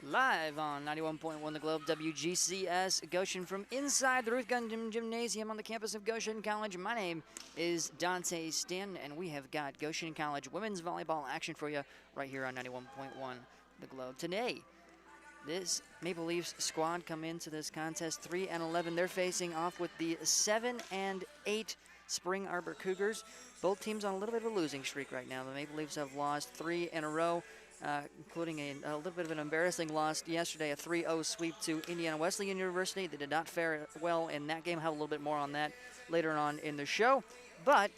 Live on 91.1 The Globe, WGCS, Goshen from inside the Ruth Gun Gymnasium on the campus of Goshen College. My name is Dante Stanton, and we have got Goshen College women's volleyball action for you right here on 91.1 The Globe. Today, this Maple Leafs squad come into this contest 3-11. They're facing off with the 7-8 Spring Arbor Cougars. Both teams on a little bit of a losing streak right now. The Maple Leafs have lost 3 in a row. Including a little bit of an embarrassing loss yesterday, a 3-0 sweep to Indiana Wesleyan University. They did not fare well in that game. I'll have a little bit more on that later on in the show. But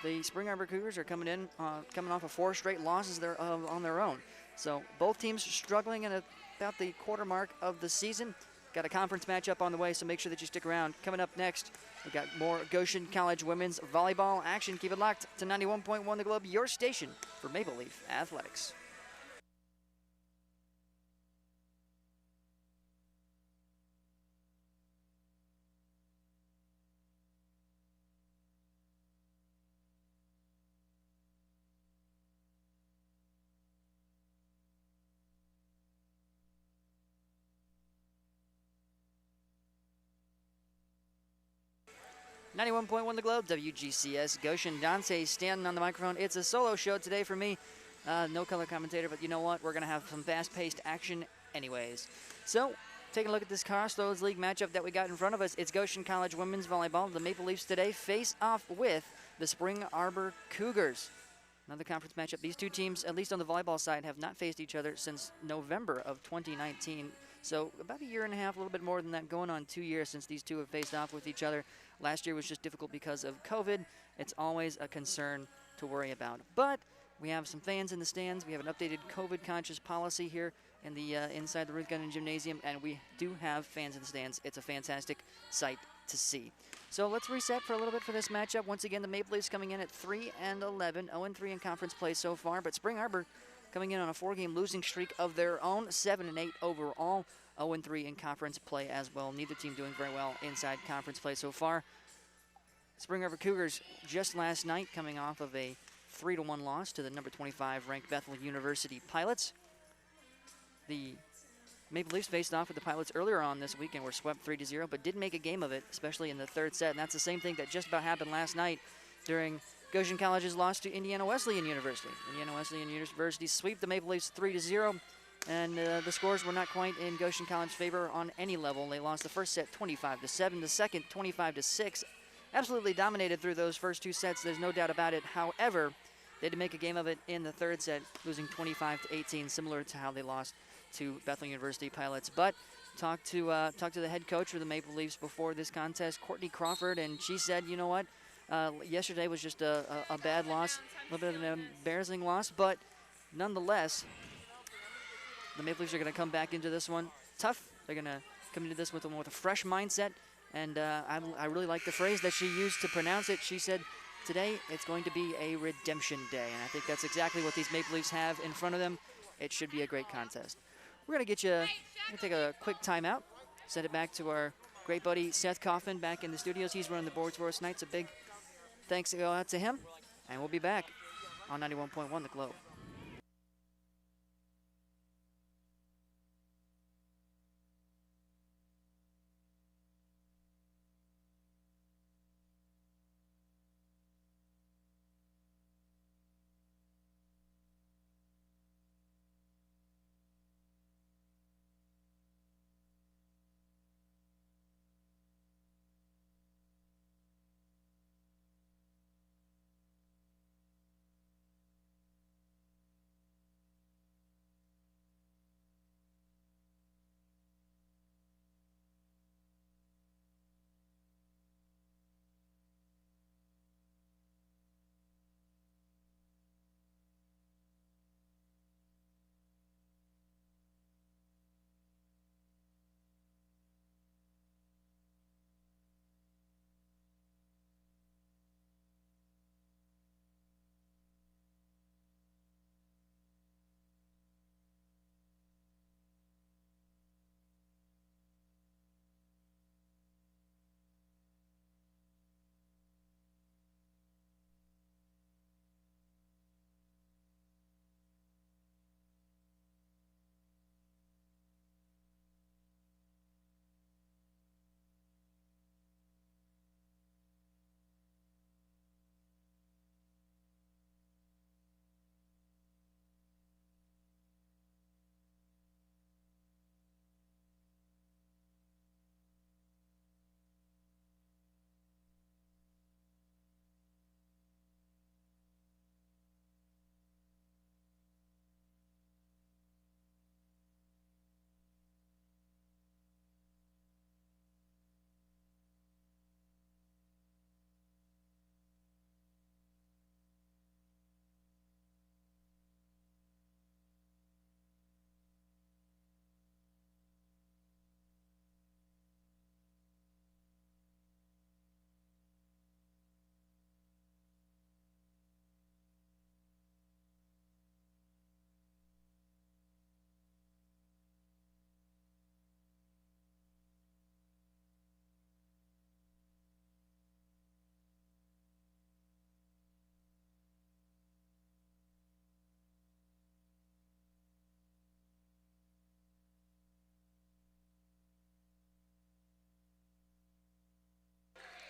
the Spring Arbor Cougars are coming off of 4 straight losses on their own. So both teams struggling at about the quarter mark of the season. Got a conference matchup on the way, so make sure that you stick around. Coming up next, we've got more Goshen College women's volleyball action. Keep it locked to 91.1 The Globe, your station for Maple Leaf Athletics. .1 The Globe, WGCS, Goshen. Dante standing on the microphone. It's a solo show today for me. No color commentator, but you know what? We're going to have some fast-paced action anyways. So, taking a look at this Crossroads League matchup that we got in front of us. It's Goshen College women's volleyball. The Maple Leafs today face off with the Spring Arbor Cougars. Another conference matchup. These two teams, at least on the volleyball side, have not faced each other since November of 2019. So about a year and a half, a little bit more than that, going on 2 years since these two have faced off with each other. Last year was just difficult because of COVID. It's always a concern to worry about. But we have some fans in the stands. We have an updated COVID-conscious policy here in the inside the Ruth Gun Gymnasium, and we do have fans in the stands. It's a fantastic sight to see. So let's reset for a little bit for this matchup. Once again, the Maple Leafs coming in at 3-11, 0-3 in conference play so far, but Spring Arbor coming in on a 4-game losing streak of their own, 7-8 overall, 0-3 in conference play as well. Neither team doing very well inside conference play so far. Spring Arbor Cougars just last night coming off of a 3-1 loss to the number 25 ranked Bethel University Pilots. The Maple Leafs faced off with the Pilots earlier on this week and were swept 3-0, but did make a game of it, especially in the third set. And that's the same thing that just about happened last night during Goshen College's loss to Indiana Wesleyan University. Indiana Wesleyan University swept the Maple Leafs 3-0, and the scores were not quite in Goshen College's favor on any level. They lost the first set 25-7, the second 25-6. Absolutely dominated through those first 2 sets, there's no doubt about it. However, they had to make a game of it in the third set, losing 25-18, similar to how they lost to Bethel University Pilots. But talked to the head coach for the Maple Leafs before this contest, Courtney Crawford, and she said, you know what, yesterday was just a bad loss, a little bit of an embarrassing loss, but nonetheless, the Maple Leafs are going to come back into this one tough. They're going to come into this with a fresh mindset, and I really like the phrase that she used to pronounce it. She said, today it's going to be a redemption day, and I think that's exactly what these Maple Leafs have in front of them. It should be a great contest. We're going to take a quick timeout, send it back to our great buddy Seth Kaufman back in the studios. He's running the boards for us tonight. So big thanks to go out to him, and we'll be back on 91.1 The Globe.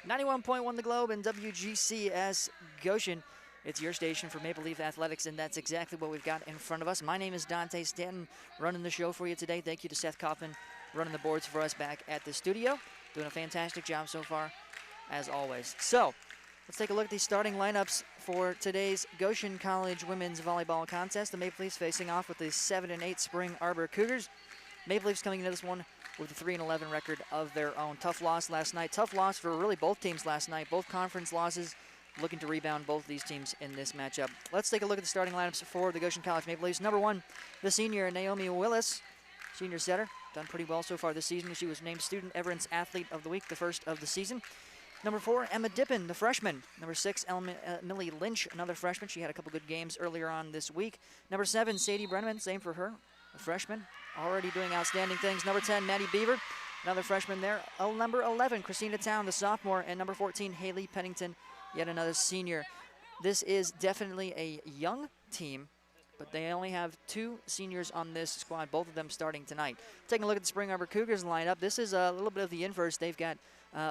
91.1 The Globe and WGCS Goshen. It's your station for Maple Leaf Athletics, and that's exactly what we've got in front of us. My name is Dante Stanton, running the show for you today. Thank you to Seth Kaufman, running the boards for us back at the studio. Doing a fantastic job so far, as always. So, let's take a look at the starting lineups for today's Goshen College Women's Volleyball Contest. The Maple Leafs facing off with the 7-8 Spring Arbor Cougars. Maple Leafs coming into this one with a 3-11 record of their own. Tough loss last night. Tough loss for really both teams last night. Both conference losses. Looking to rebound both of these teams in this matchup. Let's take a look at the starting lineups for the Goshen College Maple Leafs. Number 1, the senior Naomi Willis, senior setter. Done pretty well so far this season. She was named Student Everence Athlete of the Week, the first of the season. Number 4, Emma Dippin, the freshman. Number 6, Millie Lynch, another freshman. She had a couple good games earlier on this week. Number 7, Sadie Brenneman, same for her, a freshman. Already doing outstanding things. Number 10, Maddie Beaver, another freshman there. Number 11, Christina Town, the sophomore. And number 14, Haley Pennington, yet another senior. This is definitely a young team, but they only have 2 seniors on this squad, both of them starting tonight. Taking a look at the Spring Arbor Cougars lineup, this is a little bit of the inverse. They've got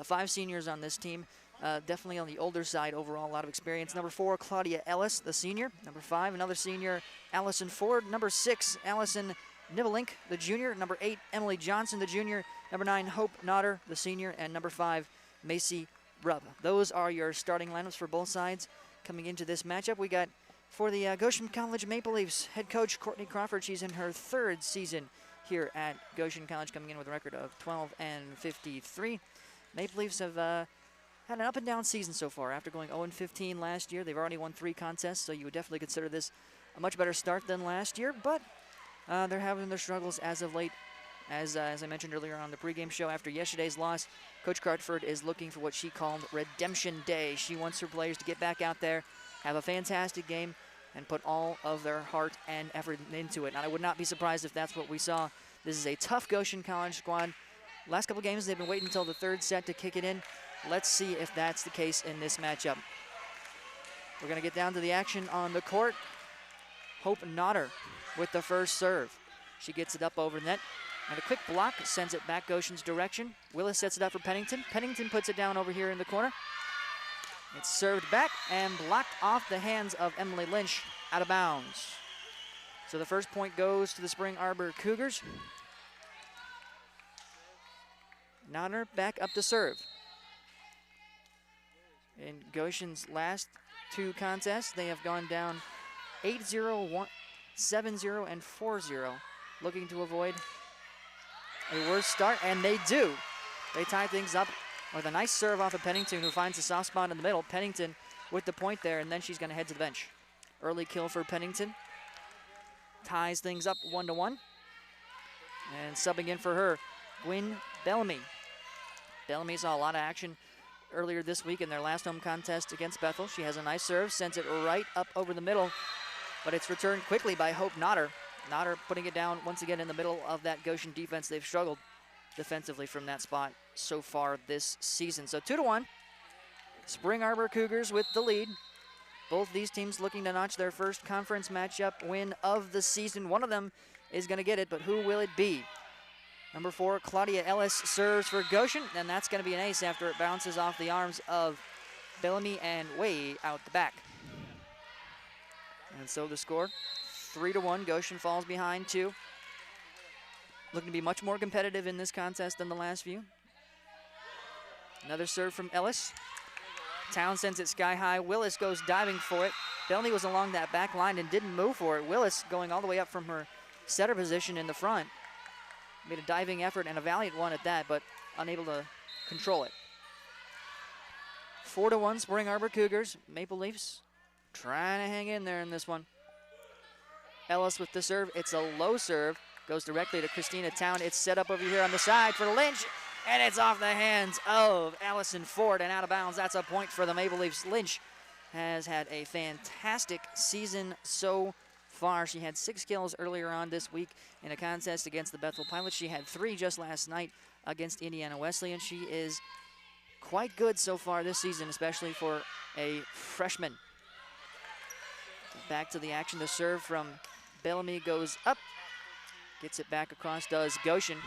5 seniors on this team, definitely on the older side overall, a lot of experience. Number 4, Claudia Ellis, the senior. Number 5, another senior, Allison Ford. Number 6, Allison Nibelink, the junior. Number 8, Emily Johnson, the junior. Number 9, Hope Nodder, the senior. And number 5, Macy Rubb. Those are your starting lineups for both sides coming into this matchup. We got for the Goshen College Maple Leafs head coach Courtney Crawford. She's in her 3rd season here at Goshen College, coming in with a record of 12-53. Maple Leafs have had an up and down season so far. After going 0-15 last year, they've already won 3 contests, so you would definitely consider this a much better start than last year. But they're having their struggles as of late. As I mentioned earlier on the pregame show, after yesterday's loss, Coach Crawford is looking for what she called Redemption Day. She wants her players to get back out there, have a fantastic game, and put all of their heart and effort into it. And I would not be surprised if that's what we saw. This is a tough Goshen College squad. Last couple games, they've been waiting until the 3rd set to kick it in. Let's see if that's the case in this matchup. We're going to get down to the action on the court. Hope Nodder with the first serve. She gets it up over net. And a quick block sends it back Goshen's direction. Willis sets it up for Pennington. Pennington puts it down over here in the corner. It's served back and blocked off the hands of Emily Lynch, out of bounds. So the first point goes to the Spring Arbor Cougars. Nodder back up to serve. In Goshen's last 2 contests, they have gone down 8-0, 7-0, and 4-0, looking to avoid a worse start, and they do. They tie things up with a nice serve off of Pennington, who finds a soft spot in the middle. Pennington with the point there, and then she's going to head to the bench. Early kill for Pennington. Ties things up 1-1. And subbing in for her, Gwyn Bellamy. Bellamy saw a lot of action earlier this week in their last home contest against Bethel. She has a nice serve, sends it right up over the middle, but it's returned quickly by Hope Nodder. Nodder putting it down once again in the middle of that Goshen defense. They've struggled defensively from that spot so far this season. So 2-1. Spring Arbor Cougars with the lead. Both these teams looking to notch their first conference matchup win of the season. One of them is going to get it, but who will it be? Number 4, Claudia Ellis serves for Goshen, and that's going to be an ace after it bounces off the arms of Bellamy and way out the back. And so the score, 3-1. Goshen falls behind 2. Looking to be much more competitive in this contest than the last few. Another serve from Ellis. Town sends it sky high. Willis goes diving for it. Bellamy was along that back line and didn't move for it. Willis going all the way up from her setter position in the front. Made a diving effort and a valiant one at that, but unable to control it. 4-1 Spring Arbor Cougars. Maple Leafs trying to hang in there in this one. Ellis with the serve. It's a low serve. Goes directly to Christina Town. It's set up over here on the side for Lynch, and it's off the hands of Allison Ford and out of bounds. That's a point for the Maple Leafs. Lynch has had a fantastic season so far. She had 6 kills earlier on this week in a contest against the Bethel Pilots. She had 3 just last night against Indiana Wesleyan. She is quite good so far this season, especially for a freshman. Back to the action. The serve from Bellamy goes up. Gets it back across, does Goshen.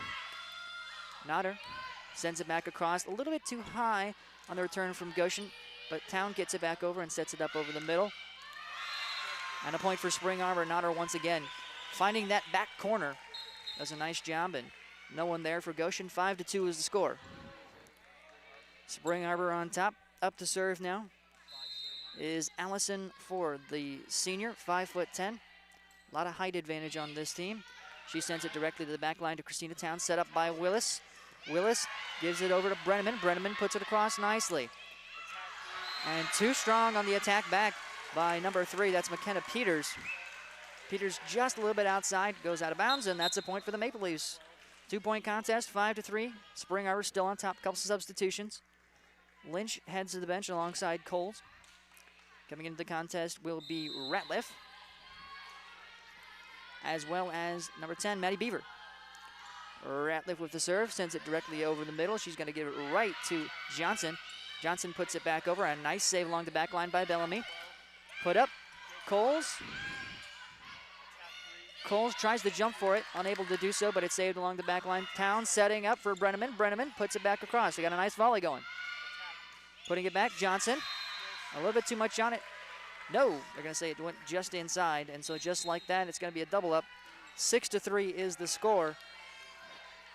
Nodder sends it back across. A little bit too high on the return from Goshen, but Town gets it back over and sets it up over the middle. And a point for Spring Arbor. Nodder once again finding that back corner. Does a nice job, and no one there for Goshen. 5-2 is the score. Spring Arbor on top. Up to serve now is Allison Ford, the senior, 5'10". A lot of height advantage on this team. She sends it directly to the back line to Christina Town, set up by Willis. Willis gives it over to Brenneman. Brenneman puts it across nicely. And too strong on the attack back by number 3. That's McKenna Peters. Peters just a little bit outside, goes out of bounds, and that's a point for the Maple Leafs. 2-point contest, 5-3. Spring Arbor still on top, couple of substitutions. Lynch heads to the bench alongside Coles. Coming into the contest will be Ratliff, as well as number 10, Maddie Beaver. Ratliff with the serve, sends it directly over the middle. She's going to give it right to Johnson. Johnson puts it back over. A nice save along the back line by Bellamy. Put up, Coles. Coles tries to jump for it, unable to do so, but it's saved along the back line. Town setting up for Brenneman. Brenneman puts it back across. They got a nice volley going. Putting it back, Johnson. A little bit too much on it. No, they're going to say it went just inside, and so just like that, it's going to be a double up. 6-3 is the score.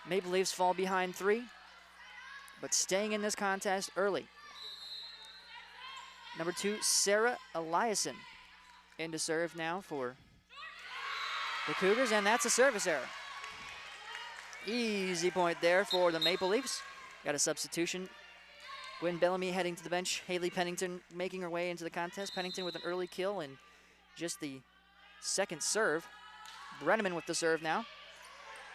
Maple Leafs fall behind 3, but staying in this contest early. Number 2, Sarah Eliason, into serve now for the Cougars, and that's a service error. Easy point there for the Maple Leafs. Got a substitution. Gwen Bellamy heading to the bench. Haley Pennington making her way into the contest. Pennington with an early kill and just the second serve. Brenneman with the serve now.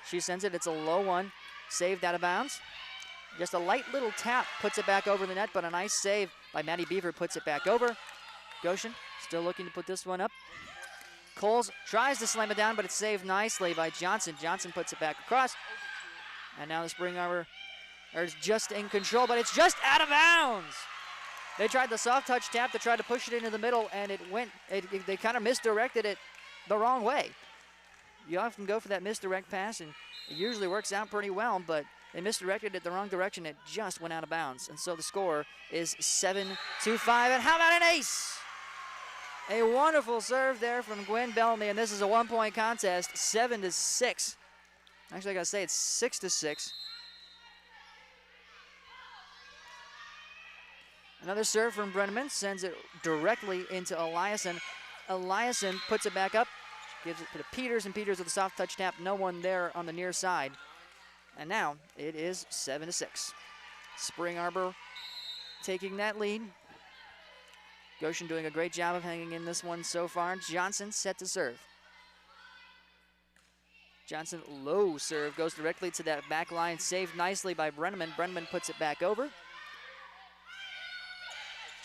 She sends it. It's a low one. Saved out of bounds. Just a light little tap puts it back over the net, but a nice save by Maddie Beaver puts it back over. Goshen still looking to put this one up. Coles tries to slam it down, but it's saved nicely by Johnson. Johnson puts it back across. And now the Spring Arbor is just in control, but it's just out of bounds. They tried the soft touch tap to try to push it into the middle, and they kind of misdirected it the wrong way. You often go for that misdirect pass, and it usually works out pretty well, but they misdirected it the wrong direction. It just went out of bounds. And so the score is 7-5. And how about an ace? A wonderful serve there from Gwen Bellamy, and this is a 1-point contest, 7-6. Actually, I gotta say it's 6-6. Another serve from Brenneman, sends it directly into Eliason. Eliason puts it back up, gives it to Peters, and Peters with a soft touch tap. No one there on the near side. And now it is 7-6. Spring Arbor taking that lead. Goshen doing a great job of hanging in this one so far. Johnson set to serve. Johnson, low serve, goes directly to that back line. Saved nicely by Brenneman. Brenneman puts it back over.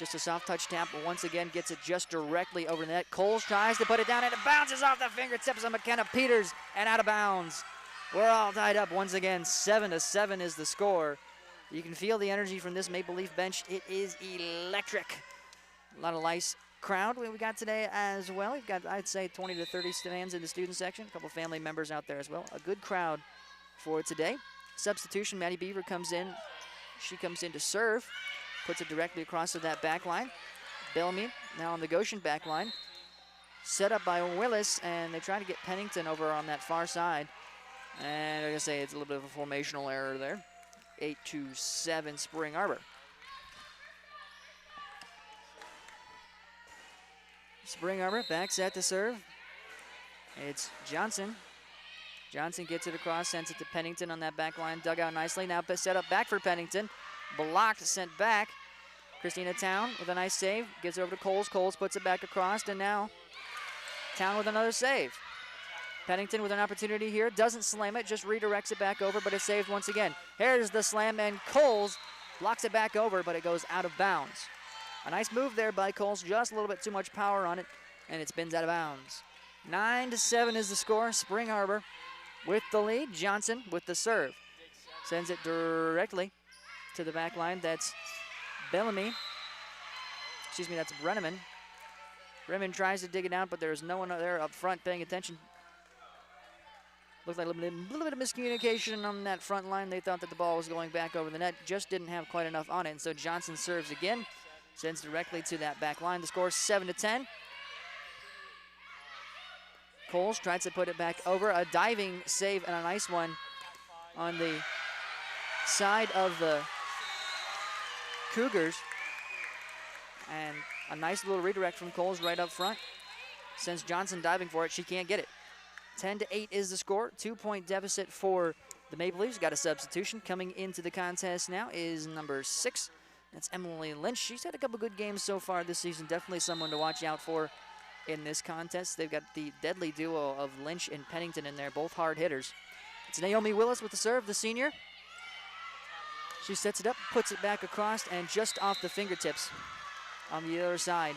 Just a soft touch tap, but once again gets it just directly over the net. Coles tries to put it down, and it bounces off the fingertips of McKenna Peters and out of bounds. We're all tied up once again. 7-7 is the score. You can feel the energy from this Maple Leaf bench. It is electric. A lot of nice crowd we got today as well. We've got, I'd say, 20 to 30 fans in the student section. A couple family members out there as well. A good crowd for today. Substitution, Maddie Beaver comes in. She comes in to serve. Puts it directly across to that back line. Bellamy now on the Goshen back line. Set up by Willis, and they try to get Pennington over on that far side. And I'm going to say it's a little bit of a formational error there. 8-7 Spring Arbor. Spring Arbor back set to serve. It's Johnson. Johnson gets it across, sends it to Pennington on that back line. Dug out nicely. Now set up back for Pennington. Blocked, sent back. Christina Town with a nice save. Gives it over to Coles. Coles puts it back across, and now Town with another save. Pennington with an opportunity here. Doesn't slam it, just redirects it back over, but it's saved once again. Here's the slam, and Coles blocks it back over, but it goes out of bounds. A nice move there by Coles. Just a little bit too much power on it, and it spins out of bounds. 9-7 is the score. Spring Arbor with the lead. Johnson with the serve. Sends it directly to the back line. That's Bellamy. Excuse me, that's Brenneman. Brenneman tries to dig it out, but there's no one there up front paying attention. Looked like a little bit of miscommunication on that front line. They thought that the ball was going back over the net, just didn't have quite enough on it. And so Johnson serves again, sends directly to that back line. The score is 7-10. Coles tries to put it back over. A diving save and a nice one on the side of the Cougars. And a nice little redirect from Coles right up front. Sends Johnson diving for it. She can't get it. 10-8 is the score. 2-point deficit for the Maple Leafs. Got a substitution. Coming into the contest now is number 6. That's Emily Lynch. She's had a couple good games so far this season. Definitely someone to watch out for in this contest. They've got the deadly duo of Lynch and Pennington in there, both hard hitters. It's Naomi Willis with the serve, the senior. She sets it up, puts it back across, and just off the fingertips on the other side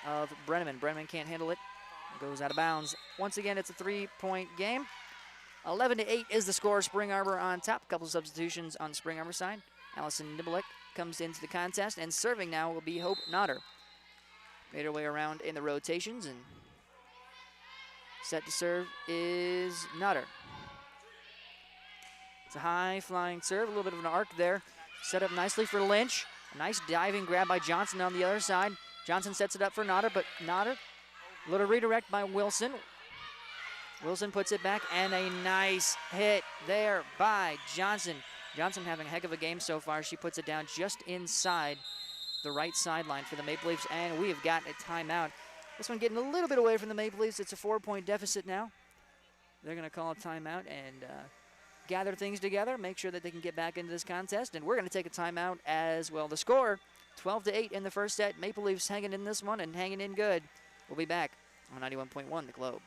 of Brenneman. Brenneman can't handle it. Goes out of bounds. Once again, it's a 3-point game. 11-8 is the score. Spring Arbor on top. A couple substitutions on the Spring Arbor side. Allison Niblick comes into the contest, and serving now will be Hope Nodder. Made her way around in the rotations, and set to serve is Nodder. It's a high-flying serve, a little bit of an arc there. Set up nicely for Lynch. A nice diving grab by Johnson on the other side. Johnson sets it up for Nodder, but Nodder, little redirect by Wilson. Wilson puts it back, and a nice hit there by Johnson. Johnson having a heck of a game so far. She puts it down just inside the right sideline for the Maple Leafs, and we have got a timeout. This one getting a little bit away from the Maple Leafs. It's a 4-point deficit now. They're going to call a timeout and gather things together, make sure that they can get back into this contest, and we're going to take a timeout as well. The score, 12-8 in the first set. Maple Leafs hanging in this one and hanging in good. We'll be back on 91.1 The Globe.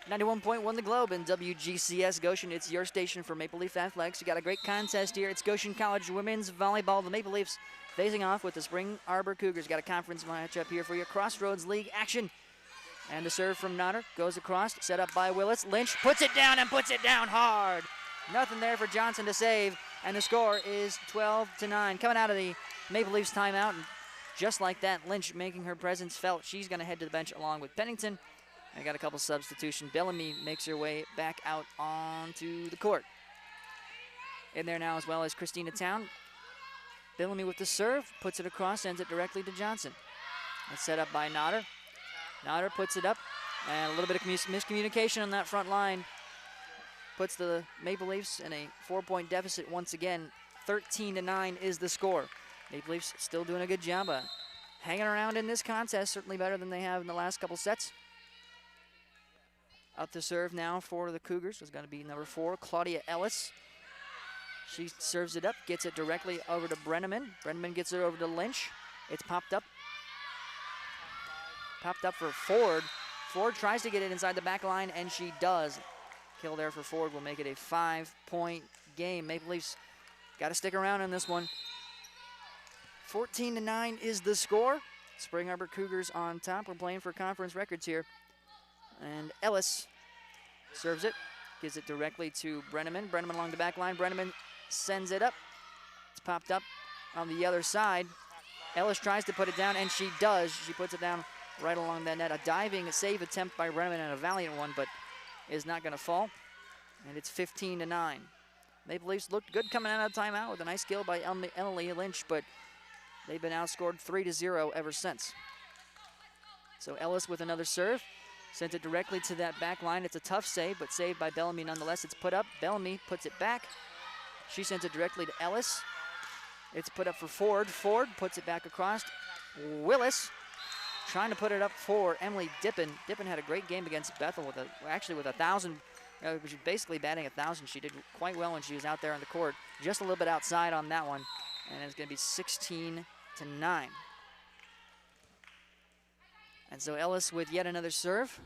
.1 The Globe and WGCS Goshen. It's your station for Maple Leaf Athletics. You got a great contest here. It's Goshen College women's volleyball. The Maple Leafs facing off with the Spring Arbor Cougars. Got a conference matchup here for you. Crossroads League action. And the serve from Nodder goes across, set up by Willis. Lynch puts it down and puts it down hard. Nothing there for Johnson to save, and the score is 12-9. Coming out of the Maple Leafs timeout, and just like that, Lynch making her presence felt. She's going to head to the bench along with Pennington. I got a couple substitutions. Bellamy makes her way back out onto the court. In there now as well as Christina Town. Bellamy with the serve, puts it across, sends it directly to Johnson. It's set up by Nodder. Nodder puts it up, and a little bit of miscommunication on that front line. Puts the Maple Leafs in a 4-point deficit once again. 13-9 is the score. Maple Leafs still doing a good job of hanging around in this contest, certainly better than they have in the last couple sets. Up to serve now for the Cougars is going to be number 4, Claudia Ellis. She serves it up, gets it directly over to Brenneman. Brenneman gets it over to Lynch. It's popped up. Popped up for Ford. Ford tries to get it inside the back line, and she does. Kill there for Ford will make it a 5-point game. Maple Leafs got to stick around in this one. 14-9 is the score. Spring Arbor Cougars on top. We're playing for conference records here. And Ellis serves it, gives it directly to Brenneman. Brenneman along the back line. Brenneman sends it up. It's popped up on the other side. Ellis tries to put it down, and she does. She puts it down right along that net. A diving save attempt by Brenneman, and a valiant one, but is not going to fall. And it's 15-9. Maple Leafs looked good coming out of timeout with a nice skill by Emily Lynch, but they've been outscored 3-0 ever since. So Ellis with another serve. Sent it directly to that back line. It's a tough save, but saved by Bellamy nonetheless. It's put up. Bellamy puts it back. She sends it directly to Ellis. It's put up for Ford. Ford puts it back across. Willis trying to put it up for Emily Dippin. Dippin had a great game against Bethel with actually with 1,000. Which is basically batting 1,000. She did quite well when she was out there on the court. Just a little bit outside on that one. And it's going to be 16-9. And so Ellis with yet another serve.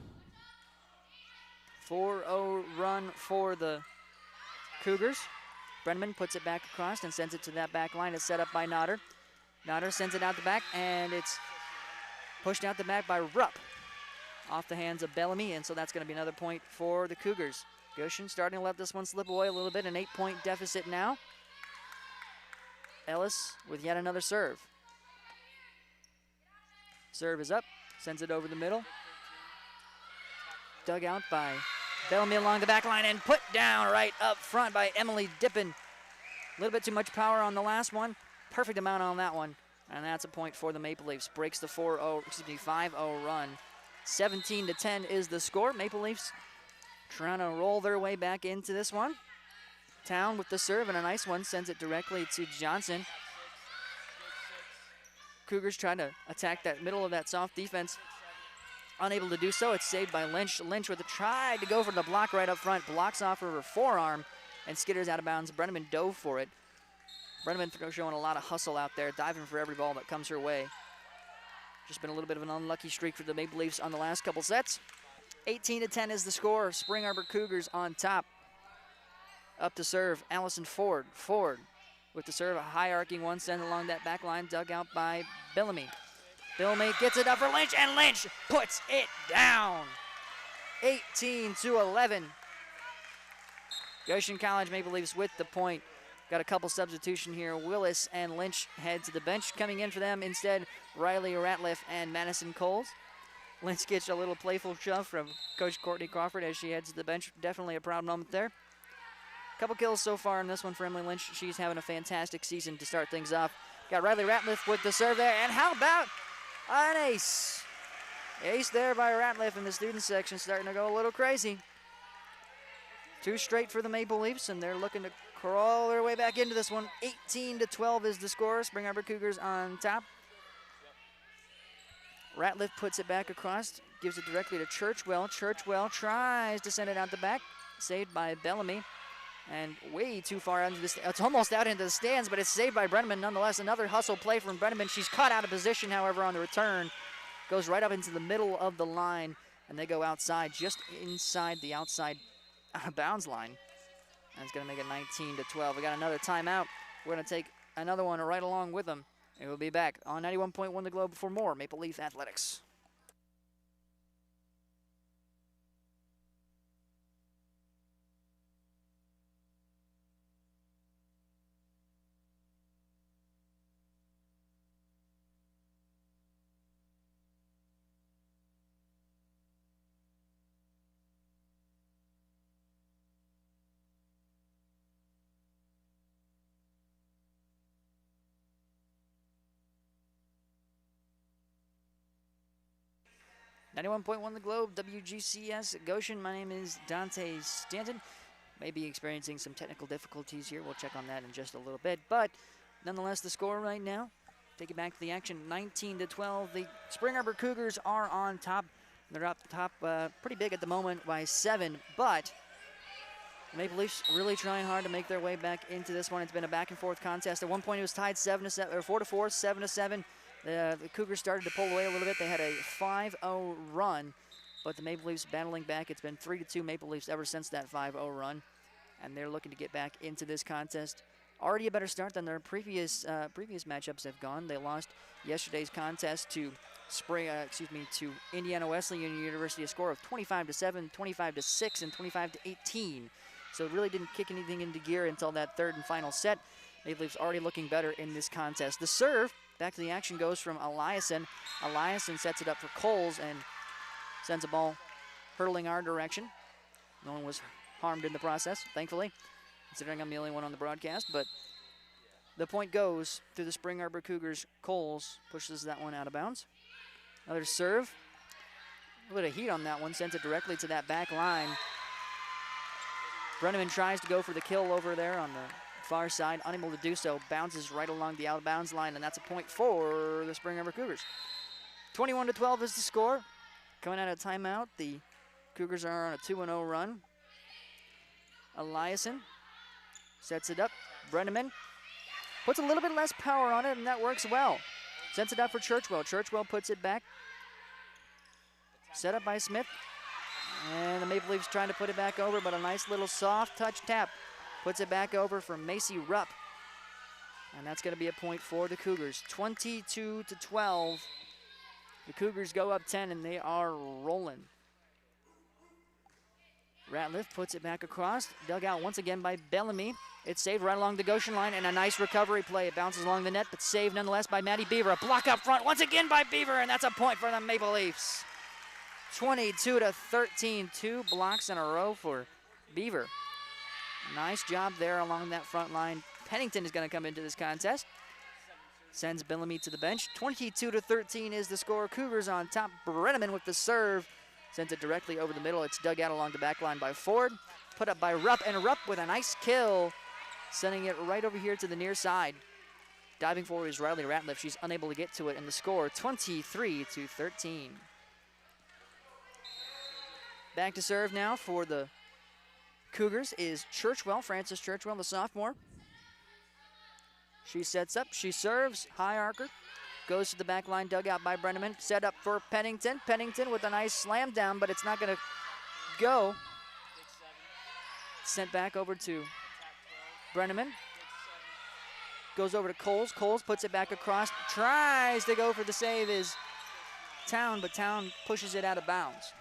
4-0 run for the Cougars. Brenneman puts it back across and sends it to that back line. It's set up by Nodder. Nodder sends it out the back, and it's pushed out the back by Rupp. Off the hands of Bellamy, and so that's going to be another point for the Cougars. Goshen starting to let this one slip away a little bit, an 8-point deficit now. Ellis with yet another serve. Serve is up, sends it over the middle. Dug out by Bellamy along the back line and put down right up front by Emily Dippin. A little bit too much power on the last one. Perfect amount on that one, and that's a point for the Maple Leafs. Breaks the 5-0 run. 17-10 is the score. Maple Leafs trying to roll their way back into this one. Town with the serve, and a nice one sends it directly to Johnson. Cougars trying to attack that middle of that soft defense. Unable to do so. It's saved by Lynch. Lynch with a try to go for the block right up front. Blocks off of her forearm and skitters out of bounds. Brenneman dove for it. Brenneman showing a lot of hustle out there, diving for every ball that comes her way. Just been a little bit of an unlucky streak for the Maple Leafs on the last couple sets. 18-10 is the score. Spring Arbor Cougars on top. Up to serve, Allison Ford. Ford with the serve, a high arcing one sent along that back line, dug out by Bellamy. Bellamy gets it up for Lynch, and Lynch puts it down. 18-11. Goshen College Maple Leafs with the point. Got a couple substitution here. Willis and Lynch head to the bench. Coming in for them instead, Riley Ratliff and Madison Coles. Lynch gets a little playful shove from Coach Courtney Crawford as she heads to the bench. Definitely a proud moment there. Couple kills so far in this one for Emily Lynch. She's having a fantastic season to start things off. Got Riley Ratliff with the serve there, and how about an ace? Ace there by Ratliff in the student section, starting to go a little crazy. 2 straight for the Maple Leafs, and they're looking to crawl their way back into this one. 18-12 is the score. Spring Arbor Cougars on top. Ratliff puts it back across, gives it directly to Churchwell. Churchwell tries to send it out the back, saved by Bellamy, and way too far out into the it's almost out into the stands, but it's saved by Brenneman nonetheless. Another hustle play from Brenneman. She's caught out of position, however, on the return. Goes right up into the middle of the line, and they go outside, just inside the outside out of bounds line. That's going to make it 19-12. We got another timeout. We're going to take another one right along with them. And we'll be back on 91.1 The Globe for more Maple Leaf Athletics. .1 The Globe, WGCS Goshen. My name is Dante Stanton. May be experiencing some technical difficulties here. We'll check on that in just a little bit. But nonetheless, the score right now, take it back to the action, 19-12. The Spring Arbor Cougars are on top. They're up top pretty big at the moment by 7, but the Maple Leafs really trying hard to make their way back into this one. It's been a back-and-forth contest. At one point, it was tied 7-7, or 4-4, 7-7. The Cougars started to pull away a little bit. They had a 5-0 run, but the Maple Leafs battling back. It's been 3-2 Maple Leafs ever since that 5-0 run, and they're looking to get back into this contest. Already a better start than their previous matchups have gone. They lost yesterday's contest to to Indiana Wesleyan University, a score of 25-7, 25-6, and 25-18. So it really didn't kick anything into gear until that third and final set. Maple Leafs already looking better in this contest. The serve, back to the action, goes from Eliason. Eliason sets it up for Coles and sends a ball hurtling our direction. No one was harmed in the process, thankfully, considering I'm the only one on the broadcast. But the point goes to the Spring Arbor Cougars. Coles pushes that one out of bounds. Another serve. A little bit of heat on that one, sent it directly to that back line. Brenneman tries to go for the kill over there on the far side, unable to do so, bounces right along the out of bounds line, and that's a point for the Spring Arbor Cougars. 21-12 is the score. Coming out of timeout, the Cougars are on a 2-0 run. Eliason sets it up. Brenneman puts a little bit less power on it, and that works well. Sets it up for Churchwell. Churchwell puts it back. Set up by Smith. And the Maple Leafs trying to put it back over, but a nice little soft touch tap puts it back over for Macy Rupp. And that's going to be a point for the Cougars. 22-12. The Cougars go up 10, and they are rolling. Ratliff puts it back across. Dug out once again by Bellamy. It's saved right along the Goshen line, and a nice recovery play. It bounces along the net, but saved nonetheless by Maddie Beaver. A block up front once again by Beaver, and that's a point for the Maple Leafs. 22-13, 2 blocks in a row for Beaver. Nice job there along that front line. Pennington is going to come into this contest. Sends Bellamy to the bench. 22-13 is the score. Cougars on top. Brenneman with the serve. Sends it directly over the middle. It's dug out along the back line by Ford. Put up by Rupp, and Rupp with a nice kill. Sending it right over here to the near side. Diving forward is Riley Ratliff. She's unable to get to it, and the score 23-13. Back to serve now for the Cougars is Churchwell, Frances Churchwell, the sophomore. She sets up, she serves, high archer, goes to the back line, dug out by Brenneman, set up for Pennington. Pennington with a nice slam down, but it's not going to go. Sent back over to Brenneman. Goes over to Coles. Coles puts it back across, tries to go for the save is Town, but Town pushes it out of bounds.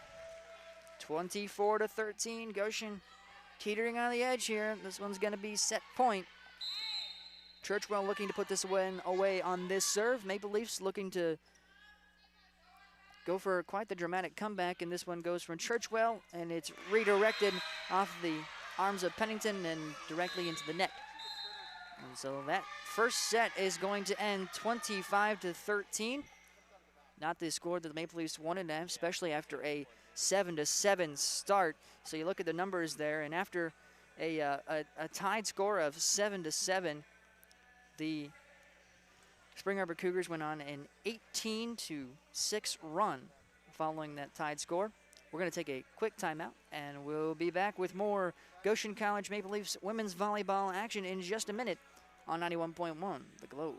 24-13, Goshen teetering on the edge here. This one's going to be set point. Churchwell looking to put this one away on this serve. Maple Leafs looking to go for quite the dramatic comeback, and this one goes from Churchwell, and it's redirected off the arms of Pennington and directly into the net. And so that first set is going to end 25-13. Not the score that the Maple Leafs wanted to have, especially after a 7-7 start. So you look at the numbers there, and after a tied score of 7-7, the Spring Arbor Cougars went on an 18-6 run following that tied score. We're going to take a quick timeout, and we'll be back with more Goshen College Maple Leafs women's volleyball action in just a minute on 91.1 The Globe.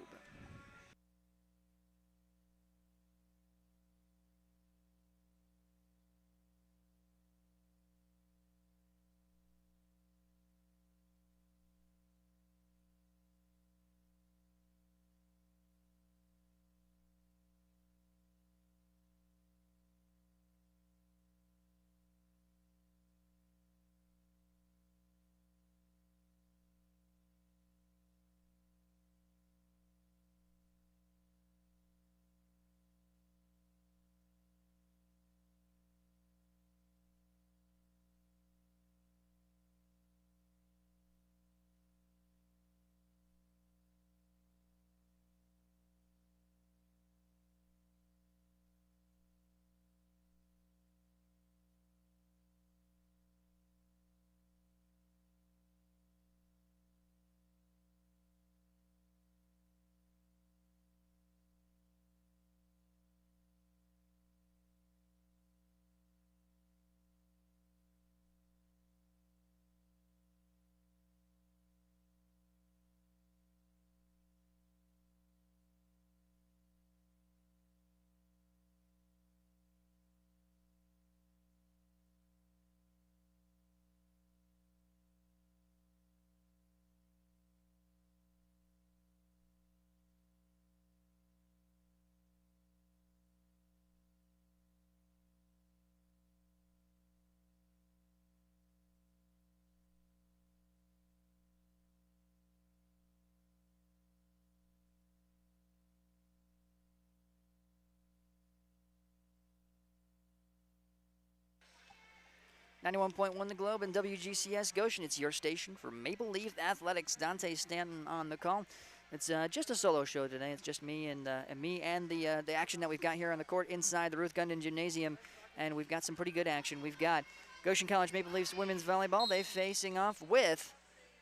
.1 The Globe and WGCS Goshen. It's your station for Maple Leaf Athletics. Dante Stanton on the call. It's just a solo show today. It's just me and the action that we've got here on the court inside the Ruth Gundon Gymnasium, and we've got some pretty good action. We've got Goshen College Maple Leafs women's volleyball. They're facing off with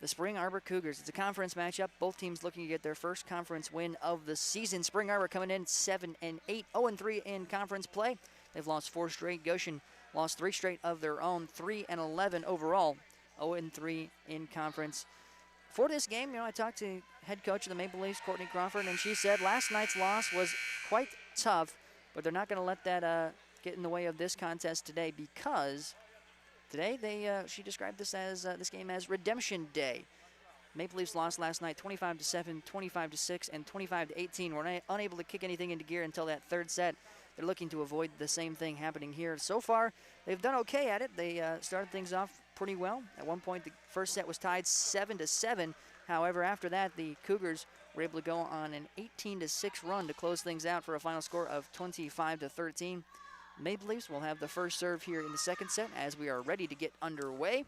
the Spring Arbor Cougars. It's a conference matchup. Both teams looking to get their first conference win of the season. Spring Arbor coming in 7-8, 0-3 in conference play. They've lost 4 straight. Goshen lost 3 straight of their own, 3-11 overall, 0-3 in conference. For this game, I talked to head coach of the Maple Leafs, Courtney Crawford, and she said last night's loss was quite tough, but they're not going to let that get in the way of this contest today, because today she described this game as Redemption Day. Maple Leafs lost last night 25-7, 25-6, and 25-18. We're unable to kick anything into gear until that third set. They're looking to avoid the same thing happening here. So far, they've done okay at it. They started things off pretty well. At one point, the first set was tied 7-7. However, after that, the Cougars were able to go on an 18-6 run to close things out for a final score of 25-13. Maple Leafs will have the first serve here in the second set as we are ready to get underway.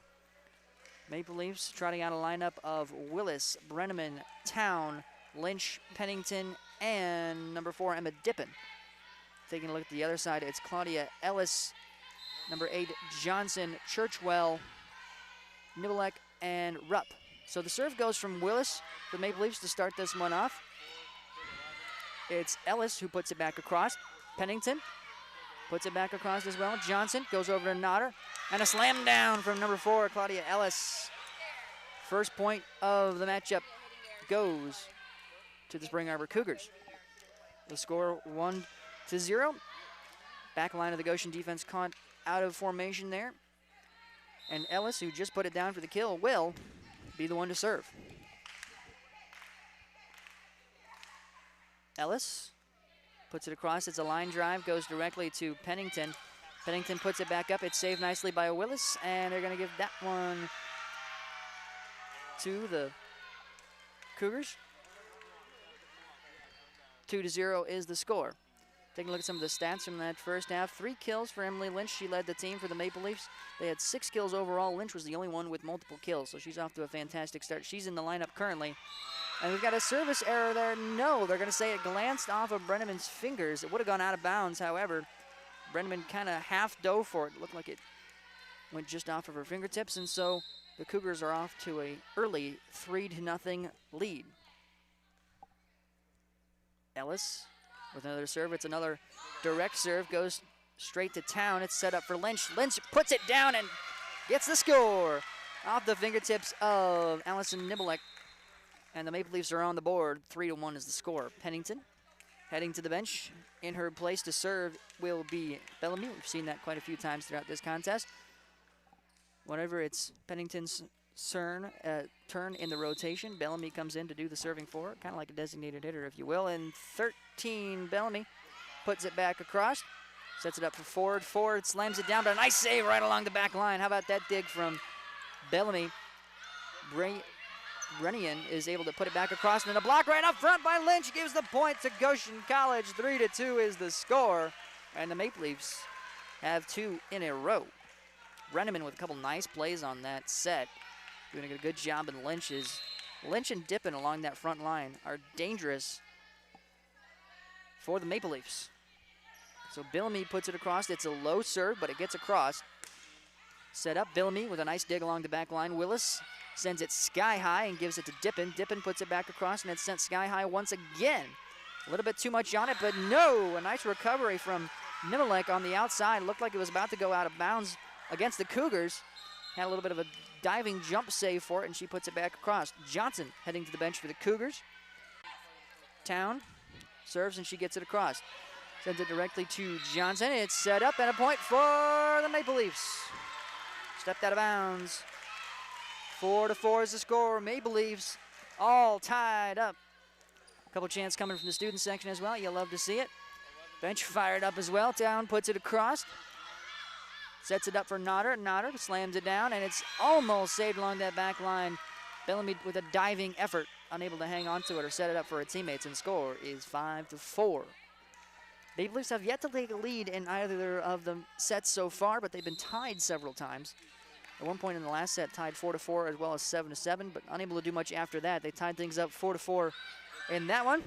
Maple Leafs trotting out a lineup of Willis, Brenneman, Town, Lynch, Pennington, and number 4, Emma Dippin. Taking a look at the other side, it's Claudia Ellis, number 8, Johnson, Churchwell, Nibelek, and Rupp. So the serve goes from Willis, the Maple Leafs, to start this one off. It's Ellis who puts it back across. Pennington puts it back across as well. Johnson goes over to Nodder, and a slam down from number 4, Claudia Ellis. First point of the matchup goes to the Spring Arbor Cougars. The score 1-0. Back line of the Goshen defense caught out of formation there. And Ellis, who just put it down for the kill, will be the one to serve. Ellis puts it across. It's a line drive, goes directly to Pennington. Pennington puts it back up. It's saved nicely by Willis, and they're going to give that one to the Cougars. 2-0 is the score. Taking a look at some of the stats from that first half. 3 kills for Emily Lynch. She led the team for the Maple Leafs. They had 6 kills overall. Lynch was the only one with multiple kills, so she's off to a fantastic start. She's in the lineup currently. And we've got a service error there. No, they're going to say it glanced off of Brenneman's fingers. It would have gone out of bounds. However, Brenneman kind of half dove for it. It looked like it went just off of her fingertips, and so the Cougars are off to a early 3-0 lead. Ellis with another serve. It's another direct serve. Goes straight to Town. It's set up for Lynch. Lynch puts it down and gets the score off the fingertips of Allison Nibelek. And the Maple Leafs are on the board. 3-1 is the score. Pennington heading to the bench. In her place to serve will be Bellamy. We've seen that quite a few times throughout this contest. Whenever it's Pennington's turn in the rotation, Bellamy comes in to do the serving for her, kind of like a designated hitter, if you will. And 13, Bellamy puts it back across, sets it up for Ford. Ford slams it down, but a nice save right along the back line. How about that dig from Bellamy? Brennian is able to put it back across, and then a block right up front by Lynch gives the point to Goshen College. 3-2 is the score, and the Maple Leafs have 2 in a row. Brenneman with a couple nice plays on that set, doing a good job, and Lynch and Dippin along that front line are dangerous for the Maple Leafs. So Bellamy puts it across. It's a low serve, but it gets across. Set up, Bellamy with a nice dig along the back line. Willis sends it sky high and gives it to Dippin. Dippin puts it back across, and it's sent sky high once again. A little bit too much on it, but no, a nice recovery from Nibelek on the outside. Looked like it was about to go out of bounds against the Cougars. Had a little bit of a diving jump save for it, and she puts it back across. Johnson heading to the bench for the Cougars. Town serves, and she gets it across. Sends it directly to Johnson. It's set up, and a point for the Maple Leafs. Stepped out of bounds. 4-4 is the score. Maple Leafs all tied up. A couple chants coming from the student section as well. You'll love to see it. Bench fired up as well. Town puts it across. Sets it up for Nodder. Nodder slams it down, and it's almost saved along that back line. Bellamy with a diving effort, unable to hang on to it or set it up for her teammates, and the score is 5-4. Maple Leafs have yet to take a lead in either of the sets so far, but they've been tied several times. At one point in the last set, tied 4-4 as well as 7-7, but unable to do much after that. They tied things up 4-4 in that one.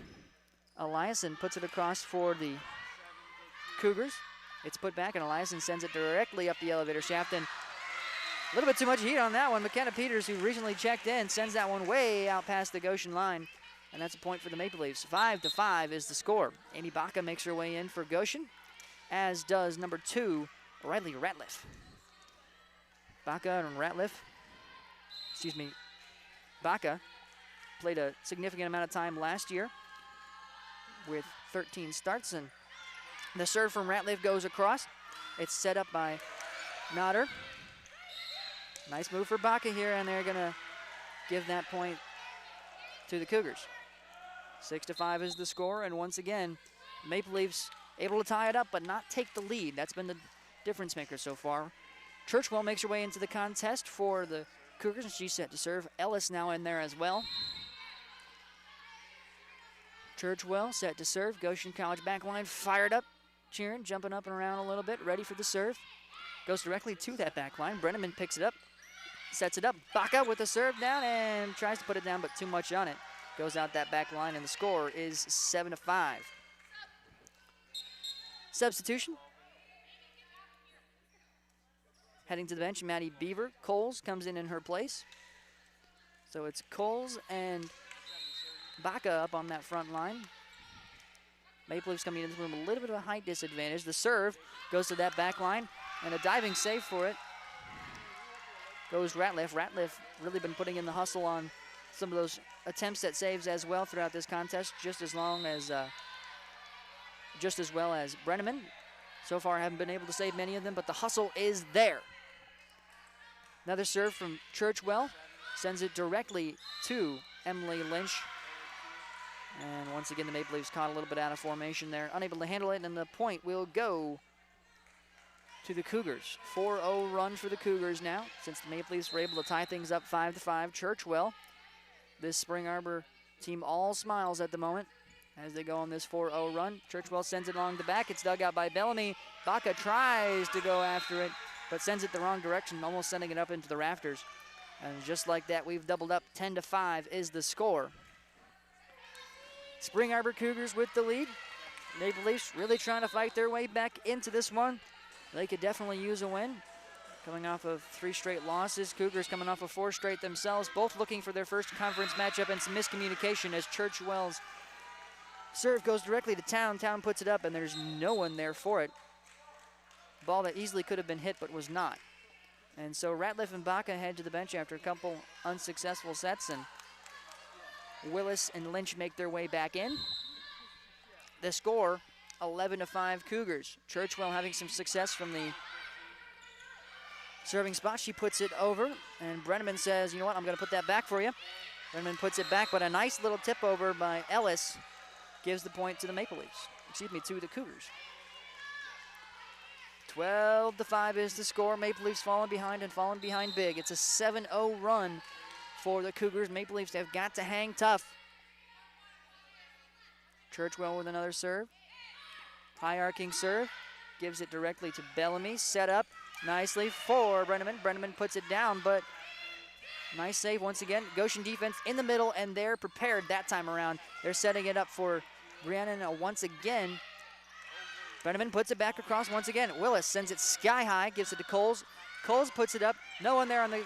Eliason puts it across for the Cougars. It's put back, and Eliason sends it directly up the elevator shaft, and A little bit too much heat on that one. McKenna Peters, who recently checked in, sends that one way out past the Goshen line. And that's a point for the Maple Leafs. 5-5 is the score. Amy Baca makes her way in for Goshen, as does number 2, Riley Ratliff. Baca played a significant amount of time last year with 13 starts, and the serve from Ratliff goes across. It's set up by Nodder. Nice move for Baca here, and they're gonna give that point to the Cougars. 6-5 is the score, and once again, Maple Leafs able to tie it up but not take the lead. That's been the difference maker so far. Churchwell makes her way into the contest for the Cougars, and she's set to serve. Ellis now in there as well. Churchwell set to serve. Goshen College back line fired up, cheering, jumping up and around a little bit, ready for the serve. Goes directly to that back line. Brenneman picks it up, sets it up. Baca with the serve down and tries to put it down, but too much on it. Goes out that back line, and the score is 7-5. Substitution. Heading to the bench, Maddie Beaver. Coles comes in her place. So it's Coles and Baca up on that front line. Maple Leafs coming into this room a little bit of a height disadvantage. The serve goes to that back line, and a diving save for it goes Ratliff. Ratliff really been putting in the hustle on some of those attempts at saves as well throughout this contest, just as well as Brenneman. So far, haven't been able to save many of them, but the hustle is there. Another serve from Churchwell sends it directly to Emily Lynch. And once again, the Maple Leafs caught a little bit out of formation there, unable to handle it, and the point will go to the Cougars. 4-0 run for the Cougars now, since the Maple Leafs were able to tie things up 5-5. Churchwell, this Spring Arbor team, all smiles at the moment as they go on this 4-0 run. Churchwell sends it along the back. It's dug out by Bellamy. Baca tries to go after it, but sends it the wrong direction, almost sending it up into the rafters. And just like that, we've doubled up. 10-5 is the score. Spring Arbor Cougars with the lead. Maple Leafs really trying to fight their way back into this one. They could definitely use a win. Coming off of 3 straight losses. Cougars coming off of 4 straight themselves, both looking for their first conference matchup, and some miscommunication as Churchwell's serve goes directly to Town. Town puts it up, and there's no one there for it. Ball that easily could have been hit, but was not. And so Ratliff and Baca head to the bench after a couple unsuccessful sets, and Willis and Lynch make their way back in. The score, 11-5 Cougars. Churchwell having some success from the serving spot. She puts it over, and Brenneman says, you know what, I'm going to put that back for you. Brenneman puts it back, but a nice little tip over by Ellis gives the point to the Maple Leafs. Excuse me, to the Cougars. 12-5 is the score. Maple Leafs falling behind, and falling behind big. It's a 7-0 run for the Cougars. Maple Leafs have got to hang tough. Churchwell with another serve. High arcing serve. Gives it directly to Bellamy. Set up nicely for Brenneman. Brenneman puts it down, but nice save once again. Goshen defense in the middle, and they're prepared that time around. They're setting it up for Rhiannon once again. Brenneman puts it back across once again. Willis sends it sky high, gives it to Coles. Coles puts it up. No one there on the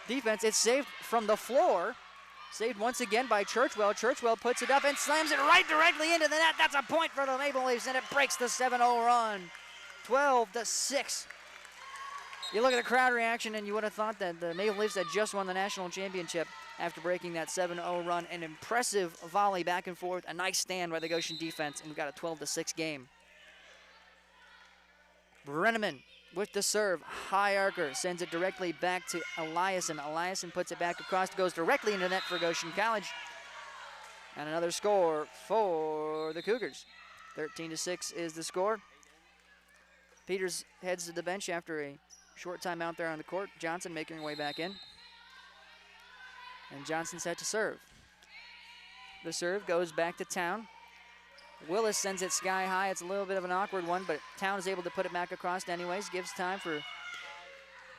defense. It's saved from the floor. Saved once again by Churchwell. Churchwell puts it up and slams it right directly into the net. That's a point for the Maple Leafs, and it breaks the 7-0 run. 12-6. You look at the crowd reaction, and you would have thought that the Maple Leafs had just won the national championship after breaking that 7-0 run. An impressive volley back and forth, a nice stand by the Goshen defense, and we've got a 12-6 game. Brenneman with the serve, high arcer, sends it directly back to Eliason. Eliason puts it back across, goes directly into the net for Goshen College. And another score for the Cougars. 13-6 is the score. Peters heads to the bench after a short time out there on the court. Johnson making her way back in. And Johnson set to serve. The serve goes back to Town. Willis sends it sky high. It's a little bit of an awkward one, but Town is able to put it back across anyways. Gives time for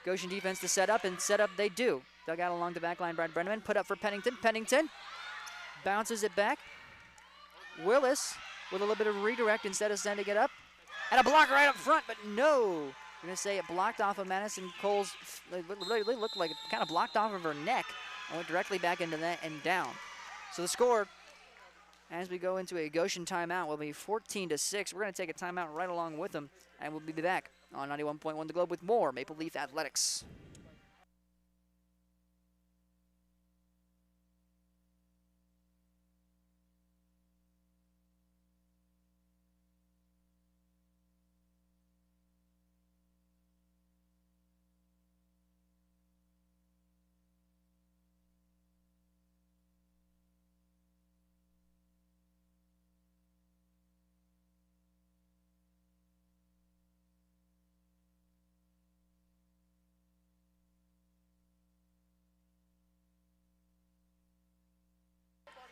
Goshen defense to set up, and set up they do. Dug out along the back line, Brad Brenneman. Put up for Pennington. Pennington bounces it back. Willis with a little bit of redirect instead of sending it up. And a block right up front, but no. We're going to say it blocked off of Madison Cole's, it really looked like it kind of blocked off of her neck and went directly back into that and down. So the score, as we go into a Goshen timeout, will be 14-6. We're going to take a timeout right along with them, and we'll be back on 91.1 The Globe with more Maple Leaf Athletics.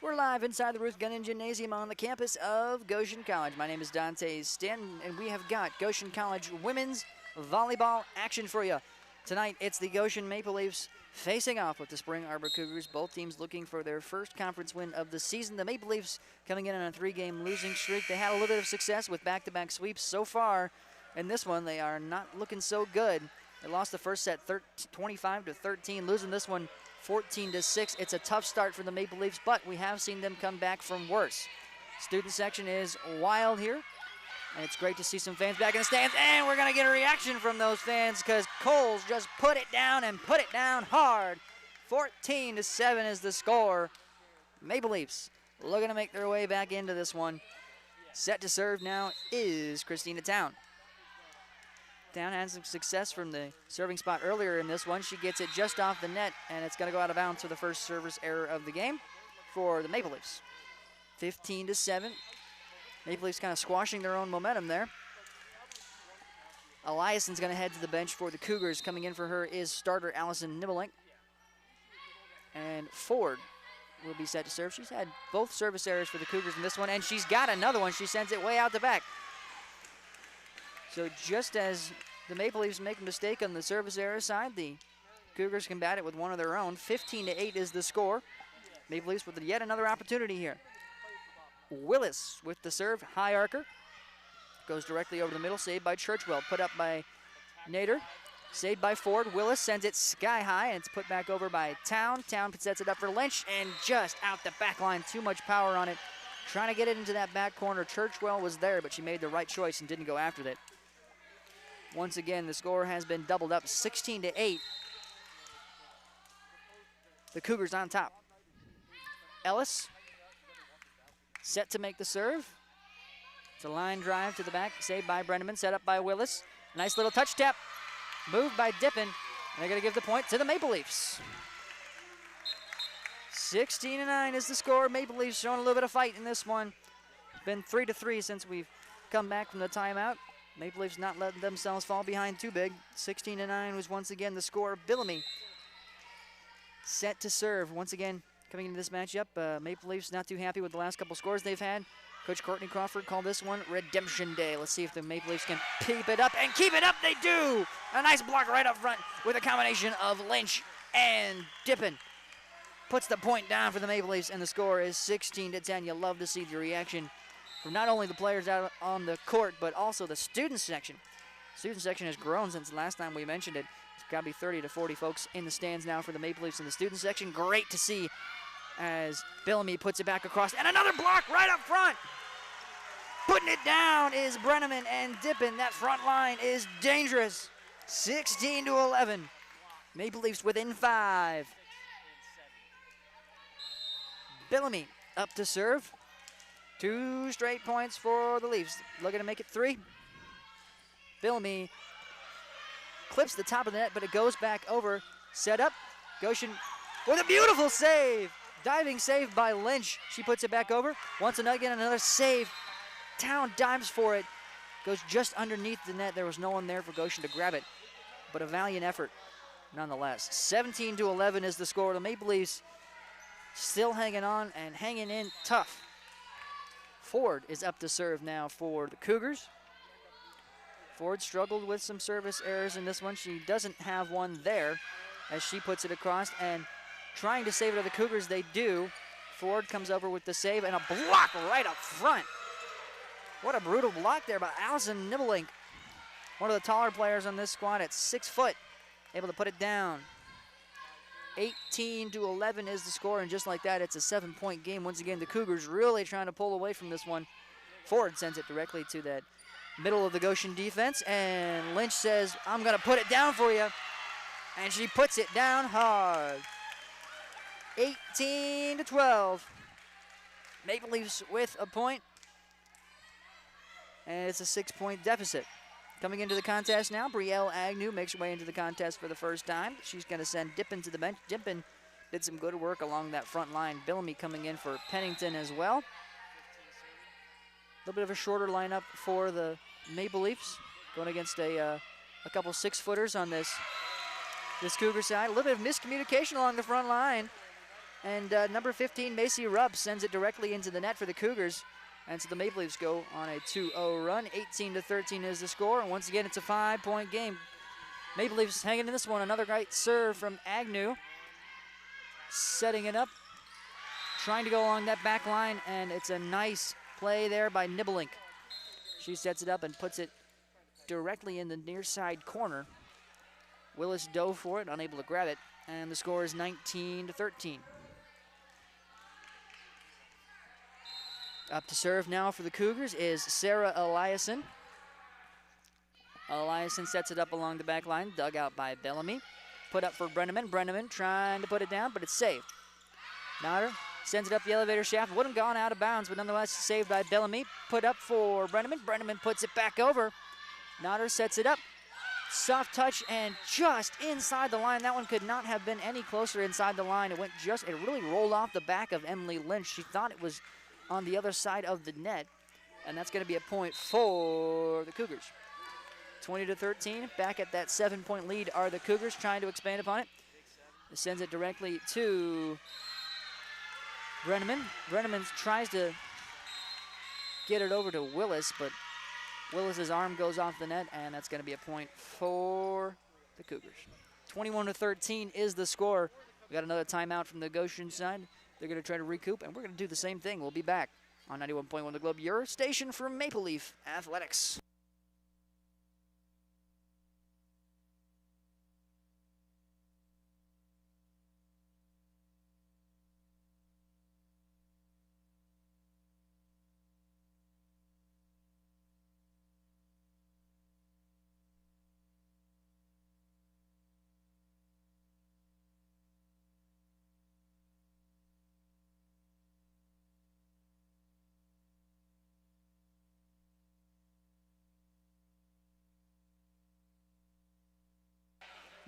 We're live inside the Ruth Gunning Gymnasium on the campus of Goshen College. My name is Dante Stanton, and we have got Goshen College women's volleyball action for you. Tonight, it's the Goshen Maple Leafs facing off with the Spring Arbor Cougars. Both teams looking for their first conference win of the season. The Maple Leafs coming in on a 3-game losing streak. They had a little bit of success with back-to-back sweeps so far. In this one, they are not looking so good. They lost the first set 25-13, losing this one 14-6. It's a tough start for the Maple Leafs, but we have seen them come back from worse. Student section is wild here, and it's great to see some fans back in the stands, and we're going to get a reaction from those fans because Coles just put it down and put it down hard. 14-7 is the score. Maple Leafs looking to make their way back into this one. Set to serve now is Christina Town. Town had some success from the serving spot earlier in this one. She gets it just off the net, and it's going to go out of bounds for the first service error of the game for the Maple Leafs. 15-7. Maple Leafs kind of squashing their own momentum there. Eliason's going to head to the bench for the Cougars. Coming in for her is starter Allison Nibelink. And Ford will be set to serve. She's had both service errors for the Cougars in this one, and she's got another one. She sends it way out the back. So just as the Maple Leafs make a mistake on the service error side, the Cougars combat it with one of their own. 15-8 is the score. Maple Leafs with yet another opportunity here. Willis with the serve, high arcer. Goes directly over the middle, saved by Churchwell. Put up by Nader, saved by Ford. Willis sends it sky high, and it's put back over by Town. Town sets it up for Lynch, and just out the back line, too much power on it. Trying to get it into that back corner. Churchwell was there, but she made the right choice and didn't go after it. Once again, the score has been doubled up, 16-8. The Cougars on top. Ellis, set to make the serve. It's a line drive to the back, saved by Brenneman, set up by Willis. Nice little touch tap, moved by Dippin, and they're gonna give the point to the Maple Leafs. 16-9 is the score. Maple Leafs showing a little bit of fight in this one. It's been 3-3 since we've come back from the timeout. Maple Leafs not letting themselves fall behind too big. 16-9 was once again the score. Billamy set to serve. Once again, coming into this matchup, Maple Leafs not too happy with the last couple scores they've had. Coach Courtney Crawford called this one Redemption Day. Let's see if the Maple Leafs can keep it up, and keep it up they do! A nice block right up front with a combination of Lynch and Dippin. Puts the point down for the Maple Leafs, and the score is 16-10. You love to see the reaction from not only the players out on the court, but also the student section. Student section has grown since the last time we mentioned it. It's got to be 30 to 40 folks in the stands now for the Maple Leafs in the student section. Great to see as Bellamy puts it back across, and another block right up front. Putting it down is Brenneman and Dippin. That front line is dangerous. 16-11. Maple Leafs within 5. Bellamy up to serve. 2 straight points for the Leafs. Looking to make it 3. Bellamy clips the top of the net, but it goes back over. Set up. Goshen with a beautiful save. Diving save by Lynch. She puts it back over. Once again, another save. Town dives for it. Goes just underneath the net. There was no one there for Goshen to grab it, but a valiant effort nonetheless. 17-11 is the score. The Maple Leafs still hanging on and hanging in tough. Ford is up to serve now for the Cougars. Ford struggled with some service errors in this one. She doesn't have one there as she puts it across, and trying to save it to the Cougars, they do. Ford comes over with the save and a block right up front. What a brutal block there by Allison Nibelink. One of the taller players on this squad at 6 foot, able to put it down. 18-11 is the score, and just like that, it's a 7-point game. Once again, the Cougars really trying to pull away from this one. Ford sends it directly to that middle of the Goshen defense, and Lynch says, I'm going to put it down for you. And she puts it down hard. 18-12. Maple Leafs with a point, and it's a 6-point deficit. Coming into the contest now, Brielle Agnew makes her way into the contest for the first time. She's going to send Dippin to the bench. Dippin did some good work along that front line. Billamy coming in for Pennington as well. A little bit of a shorter lineup for the Maple Leafs, going against a couple 6-footers on this Cougar side. A little bit of miscommunication along the front line. And number 15, Macy Rupp, sends it directly into the net for the Cougars. And so the Maple Leafs go on a 2-0 run. 18-13 is the score. And once again, it's a 5-point game. Maple Leafs hanging in this one. Another great serve from Agnew. Setting it up. Trying to go along that back line. And it's a nice play there by Nibelink. She sets it up and puts it directly in the near side corner. Willis dove for it, unable to grab it. And the score is 19-13. Up to serve now for the Cougars is Sarah Eliason. Eliason sets it up along the back line, dug out by Bellamy. Put up for Brenneman. Brenneman trying to put it down, but it's saved. Nodder sends it up the elevator shaft. Would have gone out of bounds, but nonetheless saved by Bellamy. Put up for Brenneman. Brenneman puts it back over. Nodder sets it up. Soft touch and just inside the line. That one could not have been any closer inside the line. It really rolled off the back of Emily Lynch. She thought it was on the other side of the net, and that's going to be a point for the Cougars. 20-13, back at that 7-point lead are the Cougars, trying to expand upon it. It sends it directly to Brenneman. Brenneman tries to get it over to Willis, but Willis's arm goes off the net, and that's going to be a point for the Cougars. 21-13 is the score. We got another timeout from the Goshen side. They're going to try to recoup, and we're going to do the same thing. We'll be back on 91.1 The Globe, your station for Maple Leaf Athletics.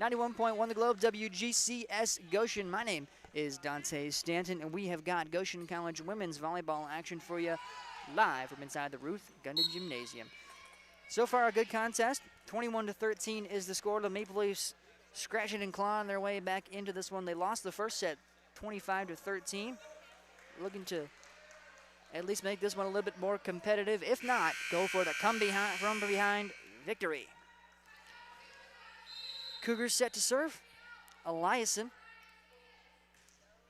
.1 The Globe, WGCS Goshen. My name is Dante Stanton, and we have got Goshen College women's volleyball action for you live from inside the Ruth Gundin Gymnasium. So far, a good contest. 21-13 is the score. The Maple Leafs scratching and clawing their way back into this one. They lost the first set, 25-13. Looking to at least make this one a little bit more competitive. If not, go for the come from behind victory. Cougars set to serve. Eliason.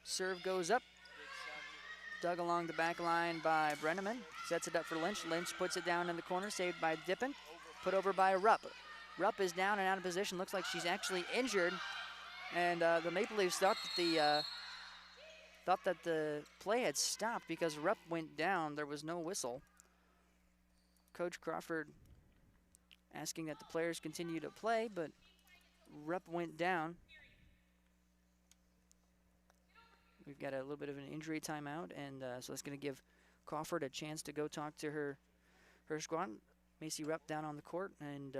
Serve goes up. Dug along the back line by Brenneman. Sets it up for Lynch. Lynch puts it down in the corner, saved by Dippin. Put over by Rupp. Rupp is down and out of position. Looks like she's actually injured. And the Maple Leafs thought that the play had stopped because Rupp went down. There was no whistle. Coach Crawford asking that the players continue to play, but Rupp went down. We've got a little bit of an injury timeout, and so it's going to give Crawford a chance to go talk to her squad. Macy Rupp down on the court, and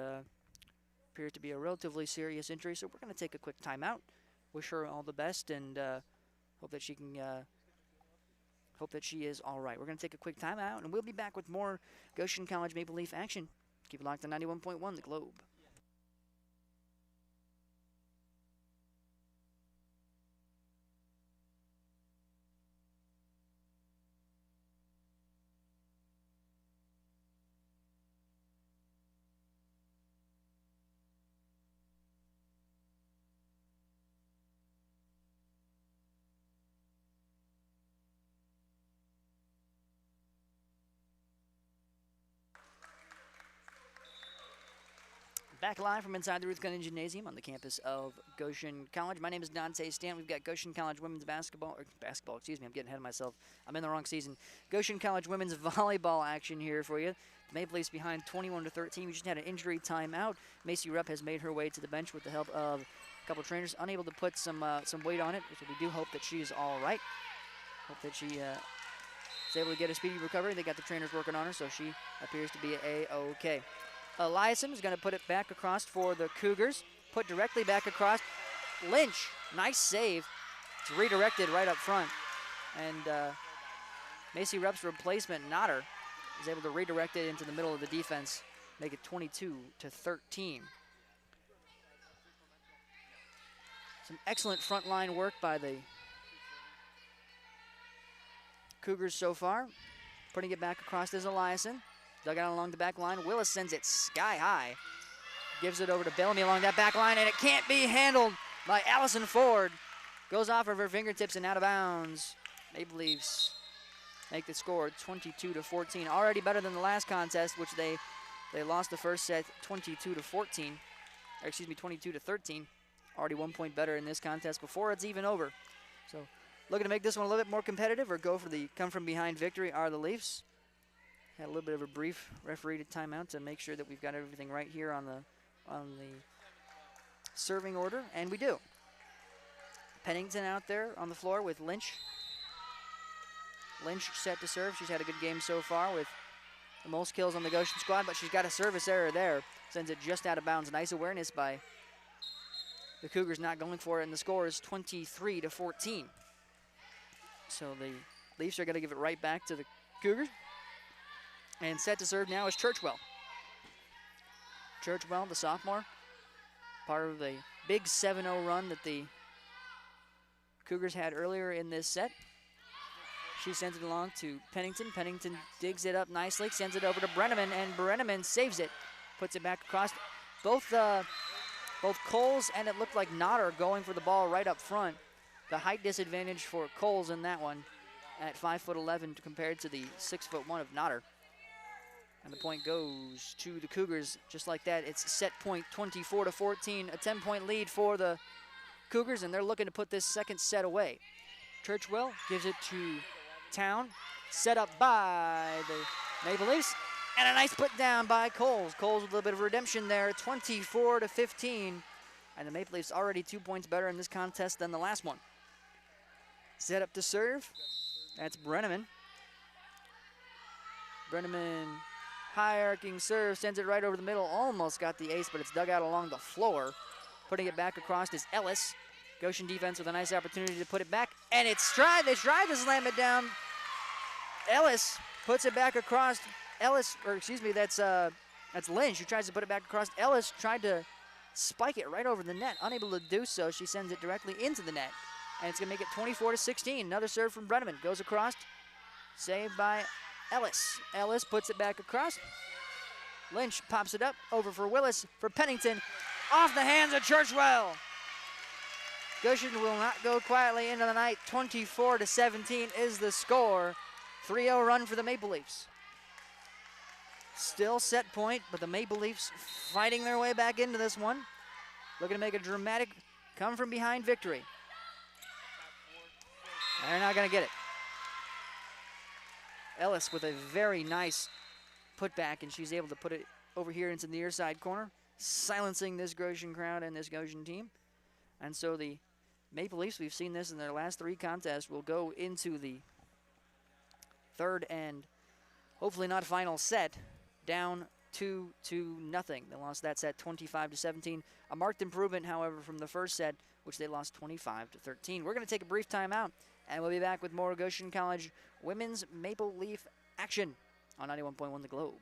appears to be a relatively serious injury, so we're going to take a quick timeout. Wish her all the best, and hope that she can. Hope that she is all right. We're going to take a quick timeout, and we'll be back with more Goshen College Maple Leaf action. Keep it locked on 91.1 The Globe. Back live from inside the Ruth Gunning Gymnasium on the campus of Goshen College. My name is Dante Stant. We've got Goshen College women's basketball, excuse me, I'm getting ahead of myself. I'm in the wrong season. Goshen College women's volleyball action here for you. The Maple Leafs behind 21-13. We just had an injury timeout. Macy Rupp has made her way to the bench with the help of a couple trainers, unable to put some weight on it, so we do hope that she is all right. Hope that she is able to get a speedy recovery. They got the trainers working on her, so she appears to be A-OK. Eliason is going to put it back across for the Cougars. Put directly back across. Lynch, nice save. It's redirected right up front. And Macy Rupp's replacement, Notter, is able to redirect it into the middle of the defense, make it 22-13. Some excellent front line work by the Cougars so far. Putting it back across is Eliason. Dug out along the back line. Willis sends it sky high. Gives it over to Bellamy along that back line, and it can't be handled by Allison Ford. Goes off of her fingertips and out of bounds. Maple Leafs make the score 22-14. Already better than the last contest, which they lost the first set 22-14. Or excuse me, 22-13. Already 1 point better in this contest before it's even over. So looking to make this one a little bit more competitive or go for the come-from-behind victory are the Leafs. Had a little bit of a brief referee timeout to make sure that we've got everything right here on the serving order, and we do. Pennington out there on the floor with Lynch. Lynch set to serve. She's had a good game so far with the most kills on the Goshen squad, but she's got a service error there. Sends it just out of bounds. Nice awareness by the Cougars not going for it, and the score is 23-14. So the Leafs are going to give it right back to the Cougars. And set to serve now is Churchwell. Churchwell, the sophomore, part of the big 7-0 run that the Cougars had earlier in this set. She sends it along to Pennington. Pennington digs it up nicely, sends it over to Brenneman, and Brenneman saves it. Puts it back across. Both Coles and it looked like Notter going for the ball right up front. The height disadvantage for Coles in that one at 5'11" compared to the 6'1" of Notter. And the point goes to the Cougars just like that. It's set point 24-14, a 10-point lead for the Cougars, and they're looking to put this second set away. Churchwell gives it to Town, set up by the Maple Leafs, and a nice put down by Coles. Coles with a little bit of redemption there, 24-15, and the Maple Leafs already 2 points better in this contest than the last one. Set up to serve, that's Brenneman. Brenneman, high arcing serve, sends it right over the middle, almost got the ace, but it's dug out along the floor. Putting it back across is Ellis. Goshen defense with a nice opportunity to put it back, and it's tried. They tried to slam it down. Ellis puts it back across. Ellis, or excuse me, that's Lynch who tries to put it back across. Ellis tried to spike it right over the net, unable to do so. She sends it directly into the net, and it's gonna make it 24-16. Another serve from Brenneman, goes across, saved by Ellis. Ellis puts it back across. Lynch pops it up, over for Willis, for Pennington, off the hands of Churchwell. Goshen will not go quietly into the night. 24-17 is the score. 3-0 run for the Maple Leafs. Still set point, but the Maple Leafs fighting their way back into this one. Looking to make a dramatic come-from-behind victory. They're not going to get it. Ellis with a very nice putback, and she's able to put it over here into the near side corner, silencing this Goshen crowd and this Goshen team. And so the Maple Leafs, we've seen this in their last three contests, will go into the third and hopefully not final set, down 2-0. They lost that set 25-17. A marked improvement, however, from the first set, which they lost 25-13. We're going to take a brief timeout, and we'll be back with more Goshen College women's Maple Leaf action on 91.1 The Globe.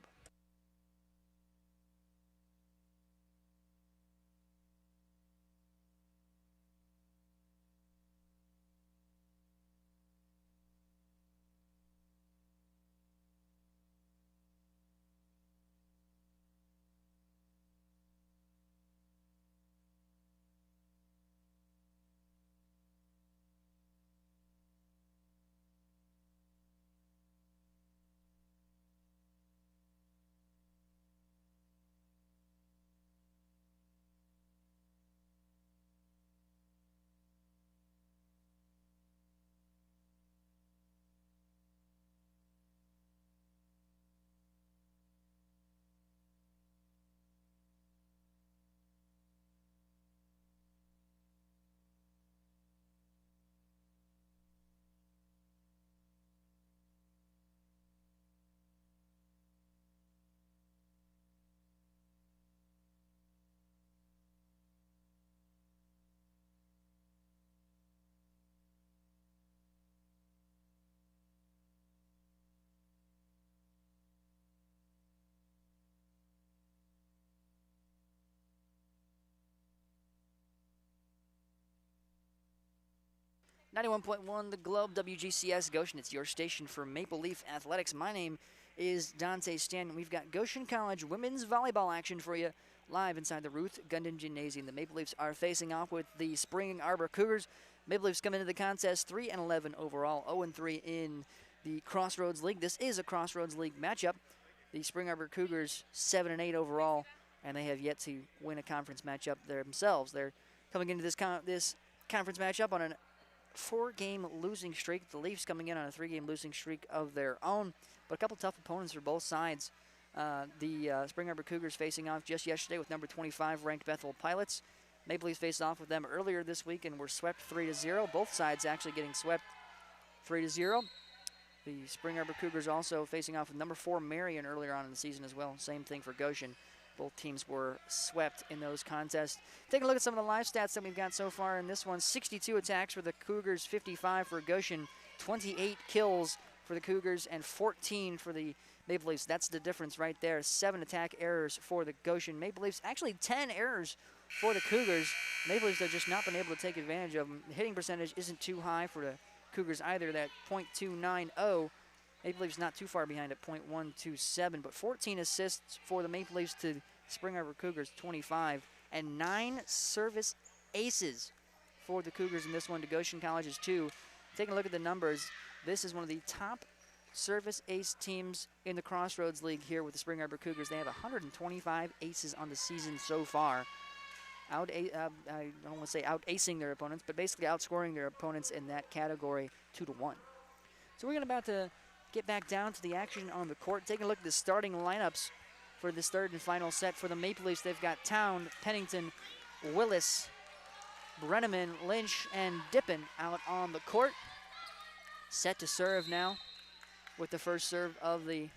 91.1 The Globe, WGCS Goshen. It's your station for Maple Leaf Athletics. My name is Dante Stanton. We've got Goshen College women's volleyball action for you live inside the Ruth Gundin Gymnasium. The Maple Leafs are facing off with the Spring Arbor Cougars. Maple Leafs come into the contest 3-11 overall, 0-3 in the Crossroads League. This is a Crossroads League matchup. The Spring Arbor Cougars 7-8 overall, and they have yet to win a conference matchup themselves. They're coming into this conference matchup on a 4-game losing streak. The Leafs coming in on a 3-game losing streak of their own, but a couple tough opponents for both sides. The Spring Arbor Cougars facing off just yesterday with number 25 ranked Bethel Pilots. Maple Leafs faced off with them earlier this week and were swept 3-0. Both sides actually getting swept 3-0. The Spring Arbor Cougars also facing off with number 4 Marion earlier on in the season as well. Same thing for Goshen. Both teams were swept in those contests. Taking a look at some of the live stats that we've got so far in this one. 62 attacks for the Cougars, 55 for Goshen, 28 kills for the Cougars, and 14 for the Maple Leafs. That's the difference right there. 7 attack errors for the Goshen Maple Leafs. Actually 10 errors for the Cougars. Maple Leafs have just not been able to take advantage of them. The hitting percentage isn't too high for the Cougars either, that .290. Maple Leafs not too far behind at .127, but 14 assists for the Maple Leafs to Spring Arbor Cougars 25, and 9 service aces for the Cougars in this one to Goshen College's 2. Taking a look at the numbers, this is one of the top service ace teams in the Crossroads League here with the Spring Arbor Cougars. They have 125 aces on the season so far. I don't want to say out-acing their opponents, but basically outscoring their opponents in that category 2-1. So we're about to get back down to the action on the court. Taking a look at the starting lineups for this third and final set for the Maple Leafs. They've got Town, Pennington, Willis, Brenneman, Lynch, and Dippin out on the court. Set to serve now with the first serve of the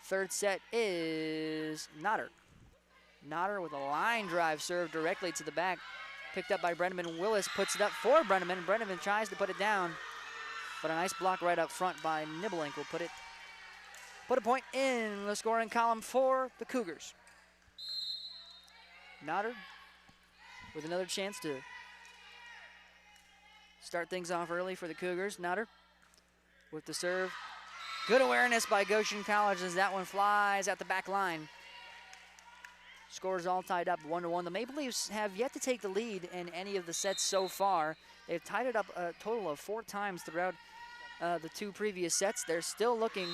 third set is Notter. Notter with a line drive serve directly to the back. Picked up by Brenneman. Willis puts it up for Brenneman. Brenneman tries to put it down, but a nice block right up front by Nibblink will put a point in the scoring column for the Cougars. Notter with another chance to start things off early for the Cougars. Notter with the serve. Good awareness by Goshen College as that one flies at the back line. Scores all tied up 1-1. The Maple Leafs have yet to take the lead in any of the sets so far. They've tied it up a total of 4 times throughout the 2 previous sets. They're still looking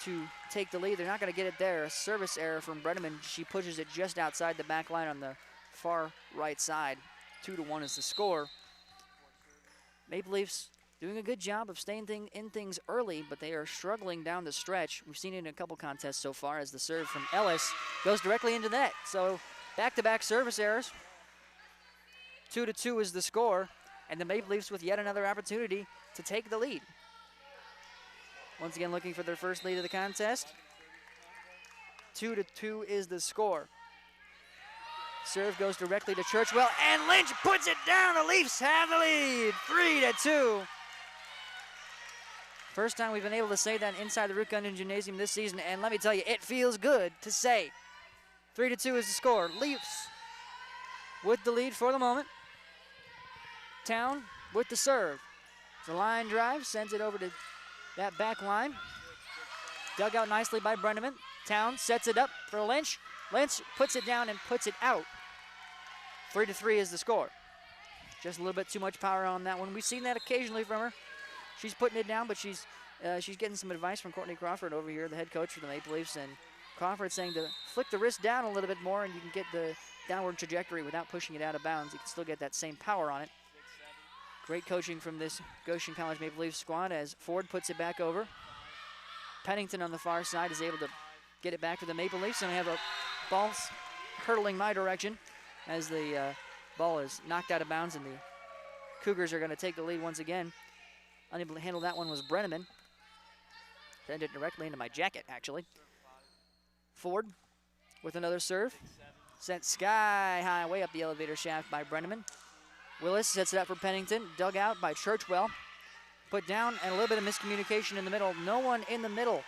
to take the lead. They're not going to get it there. A service error from Brenneman. She pushes it just outside the back line on the far right side. 2-1 is the score. Maple Leafs doing a good job of staying in things early, but they are struggling down the stretch. We've seen it in a couple contests so far as the serve from Ellis goes directly into net. So back-to-back service errors. 2-2 is the score, and the Maple Leafs with yet another opportunity to take the lead. Once again looking for their first lead of the contest. 2-2 is the score. Serve goes directly to Churchwell, and Lynch puts it down. The Leafs have the lead, 3-2. First time we've been able to say that inside the Ruth Gundin Gymnasium this season, and let me tell you, it feels good to say. 3-2 is the score. Leafs with the lead for the moment. Town with the serve. It's a line drive, sends it over to that back line. Dug out nicely by Brenneman. Town sets it up for Lynch. Lynch puts it down and puts it out. 3-3 is the score. Just a little bit too much power on that one. We've seen that occasionally from her. She's putting it down, but she's getting some advice from Courtney Crawford over here, the head coach for the Maple Leafs, and Crawford saying to flick the wrist down a little bit more and you can get the downward trajectory without pushing it out of bounds. You can still get that same power on it. Great coaching from this Goshen College Maple Leafs squad as Ford puts it back over. Pennington on the far side is able to get it back to the Maple Leafs, and we have a ball hurtling my direction as the ball is knocked out of bounds, and the Cougars are going to take the lead once again. Unable to handle that one was Brenneman. Sent it directly into my jacket, actually. Ford with another serve. Sent sky high, way up the elevator shaft by Brenneman. Willis sets it up for Pennington. Dug out by Churchwell. Put down, and a little bit of miscommunication in the middle. No one in the middle.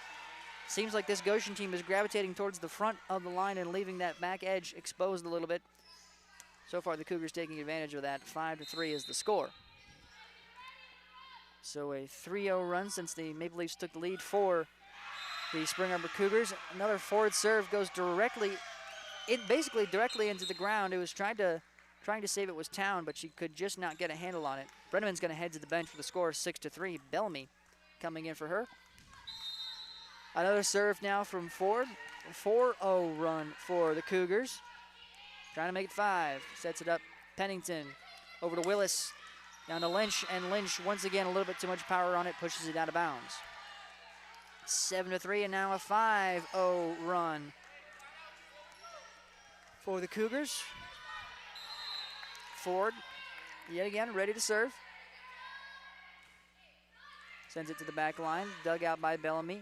Seems like this Goshen team is gravitating towards the front of the line and leaving that back edge exposed a little bit. So far, the Cougars taking advantage of that. 5-3 is the score. So a 3-0 run since the Maple Leafs took the lead for the Spring Arbor Cougars. Another forward serve goes basically directly into the ground. It was trying to save it was Town, but she could just not get a handle on it. Brenneman's going to head to the bench for the score, 6-3. Bellamy coming in for her. Another serve now from Ford. 4-0 run for the Cougars. Trying to make it 5. Sets it up. Pennington over to Willis. Down to Lynch, and Lynch, once again, a little bit too much power on it, pushes it out of bounds. 7-3, and now a 5-0 run for the Cougars. Ford, yet again, ready to serve. Sends it to the back line, dug out by Bellamy.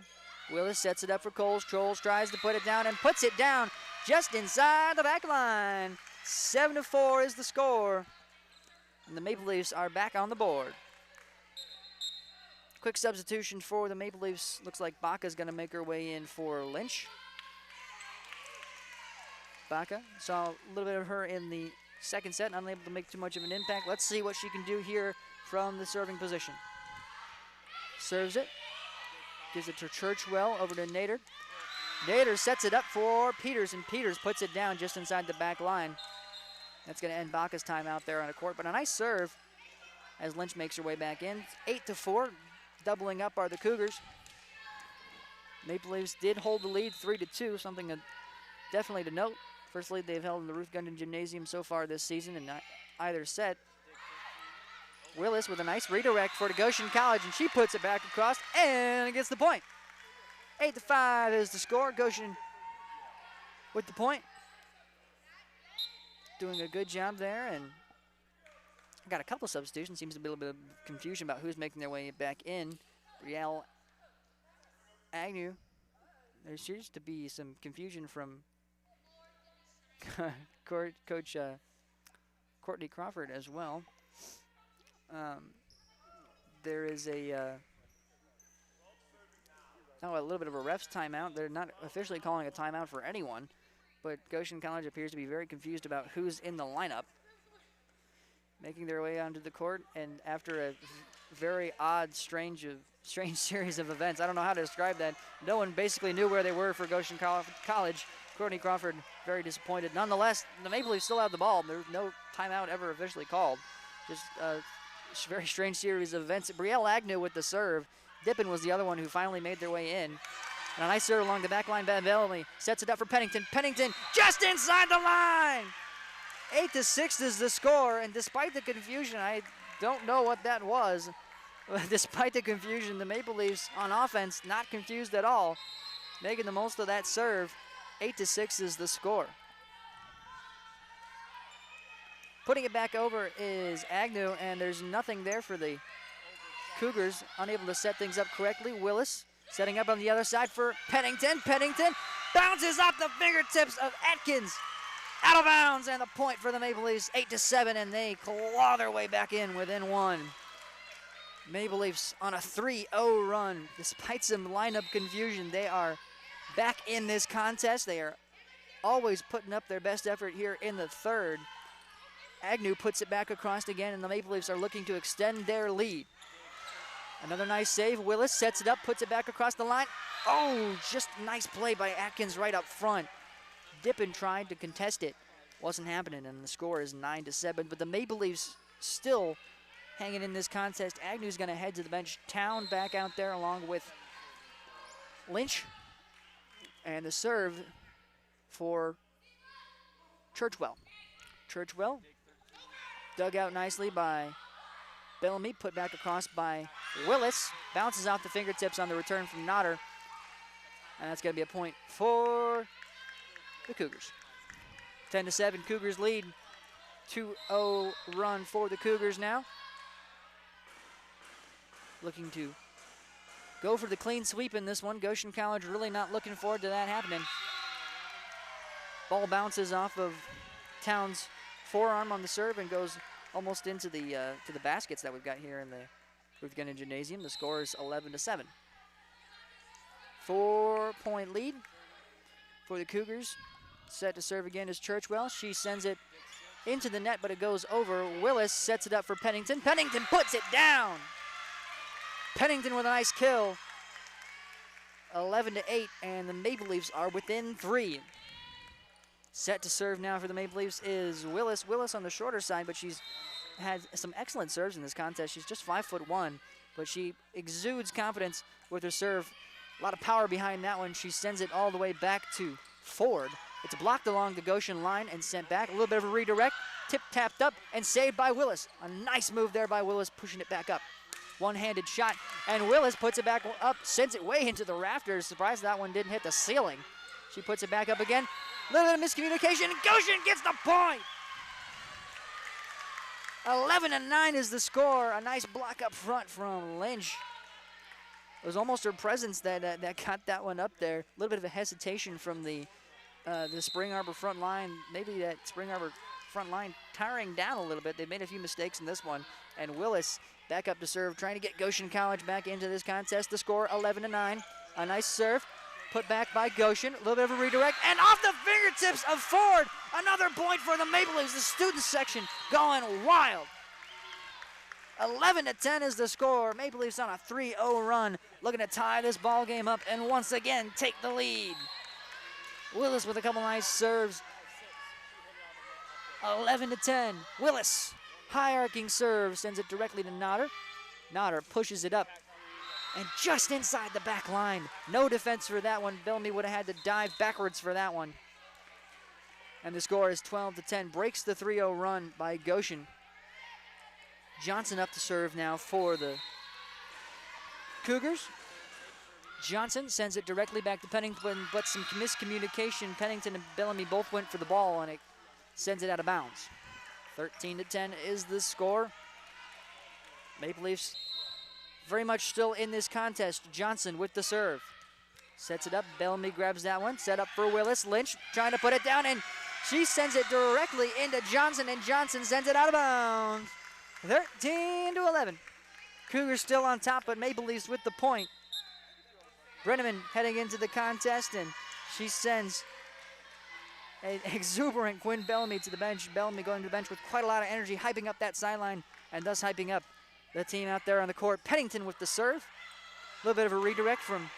Willis sets it up for Coles. Coles tries to put it down and puts it down just inside the back line. 7-4 is the score. And the Maple Leafs are back on the board. Quick substitution for the Maple Leafs. Looks like Baca's going to make her way in for Lynch. Baca, saw a little bit of her in the second set, unable to make too much of an impact. Let's see what she can do here from the serving position. Serves it. Gives it to Churchwell, over to Nader. Nader sets it up for Peters, and Peters puts it down just inside the back line. That's going to end Baca's time out there on a court, but a nice serve as Lynch makes her way back in. 8-4, doubling up are the Cougars. Maple Leafs did hold the lead 3-2, something definitely to note. First lead they've held in the Ruth Gundon Gymnasium so far this season in either set. Willis with a nice redirect for Goshen College, and she puts it back across and gets the point. 8-5 is the score. Goshen with the point. Doing a good job there, and got a couple of substitutions. Seems to be a little bit of confusion about who's making their way back in. Brielle Agnew. There seems to be some confusion from Coach Courtney Crawford as well. There is a little bit of a ref's timeout. They're not officially calling a timeout for anyone, but Goshen College appears to be very confused about who's in the lineup. Making their way onto the court, and after a very odd, strange series of events, I don't know how to describe that. No one basically knew where they were for Goshen College. Courtney Crawford very disappointed. Nonetheless, the Maple Leafs still have the ball. There's no timeout ever officially called. Just a very strange series of events. Brielle Agnew with the serve. Dippin was the other one who finally made their way in. And a nice serve along the back line. Bellamy sets it up for Pennington. Pennington just inside the line. 8-6 is the score, and despite the confusion, I don't know what that was. Despite the confusion, the Maple Leafs on offense not confused at all, making the most of that serve. 8-6 is the score. Putting it back over is Agnew, and there's nothing there for the Cougars, unable to set things up correctly. Willis setting up on the other side for Pennington. Pennington bounces off the fingertips of Atkins. Out of bounds, and the point for the Maple Leafs, 8-7, and they claw their way back in within one. Maple Leafs on a 3-0 run. Despite some lineup confusion, they are back in this contest. They are always putting up their best effort here in the third. Agnew puts it back across again, and the Maple Leafs are looking to extend their lead. Another nice save. Willis sets it up, puts it back across the line. Oh, just nice play by Atkins right up front. Dippin tried to contest it. Wasn't happening, and the score is 9-7. But the Maple Leafs still hanging in this contest. Agnew's going to head to the bench. Town back out there along with Lynch. And the serve for Churchwell. Churchwell dug out nicely by Bellamy, put back across by Willis. Bounces off the fingertips on the return from Nodder. And that's going to be a point for the Cougars. 10-7, Cougars lead. 2-0 run for the Cougars now. Looking to go for the clean sweep in this one. Goshen College really not looking forward to that happening. Ball bounces off of Town's forearm on the serve and goes almost into the to the baskets that we've got here in the Ruth Gundon Gymnasium. The score is 11-7. 4-point lead for the Cougars. Set to serve again is Churchwell. She sends it into the net, but it goes over. Willis sets it up for Pennington. Pennington puts it down. Pennington with a nice kill. 11-8, and the Maple Leafs are within 3. Set to serve now for the Maple Leafs is Willis. Willis on the shorter side, but she's had some excellent serves in this contest. She's just 5'1", but she exudes confidence with her serve. A lot of power behind that one. She sends it all the way back to Ford. It's blocked along the Goshen line and sent back. A little bit of a redirect, tip-tapped up, and saved by Willis. A nice move there by Willis, pushing it back up. One-handed shot, and Willis puts it back up, sends it way into the rafters. Surprised that one didn't hit the ceiling. She puts it back up again. A little bit of miscommunication, and Goshen gets the point! 11-9 is the score. A nice block up front from Lynch. It was almost her presence that got that one up there. A little bit of a hesitation from the Spring Arbor front line. Maybe that Spring Arbor front line tiring down a little bit. They made a few mistakes in this one. And Willis back up to serve, trying to get Goshen College back into this contest. The score 11-9. A nice serve. Put back by Goshen. A little bit of a redirect. And off the fingertips of Ford. Another point for the Maple Leafs. The student section going wild. 11-10 is the score. Maple Leafs on a 3-0 run. Looking to tie this ball game up and once again take the lead. Willis with a couple nice serves. 11-10. Willis, high arcing serve, sends it directly to Nodder. Nodder pushes it up. And just inside the back line. No defense for that one. Bellamy would have had to dive backwards for that one. And the score is 12-10. Breaks the 3-0 run by Goshen. Johnson up to serve now for the Cougars. Johnson sends it directly back to Pennington, but some miscommunication. Pennington and Bellamy both went for the ball, and it sends it out of bounds. 13-10 is the score. Maple Leafs very much still in this contest. Johnson with the serve. Sets it up. Bellamy grabs that one. Set up for Willis. Lynch trying to put it down, and she sends it directly into Johnson, and Johnson sends it out of bounds. 13-11. Cougars still on top, but Maple Leafs with the point. Brenneman heading into the contest, and she sends an exuberant Quinn Bellamy to the bench. Bellamy going to the bench with quite a lot of energy, hyping up that sideline, and thus hyping up the team out there on the court. Pennington with the serve. A little bit of a redirect from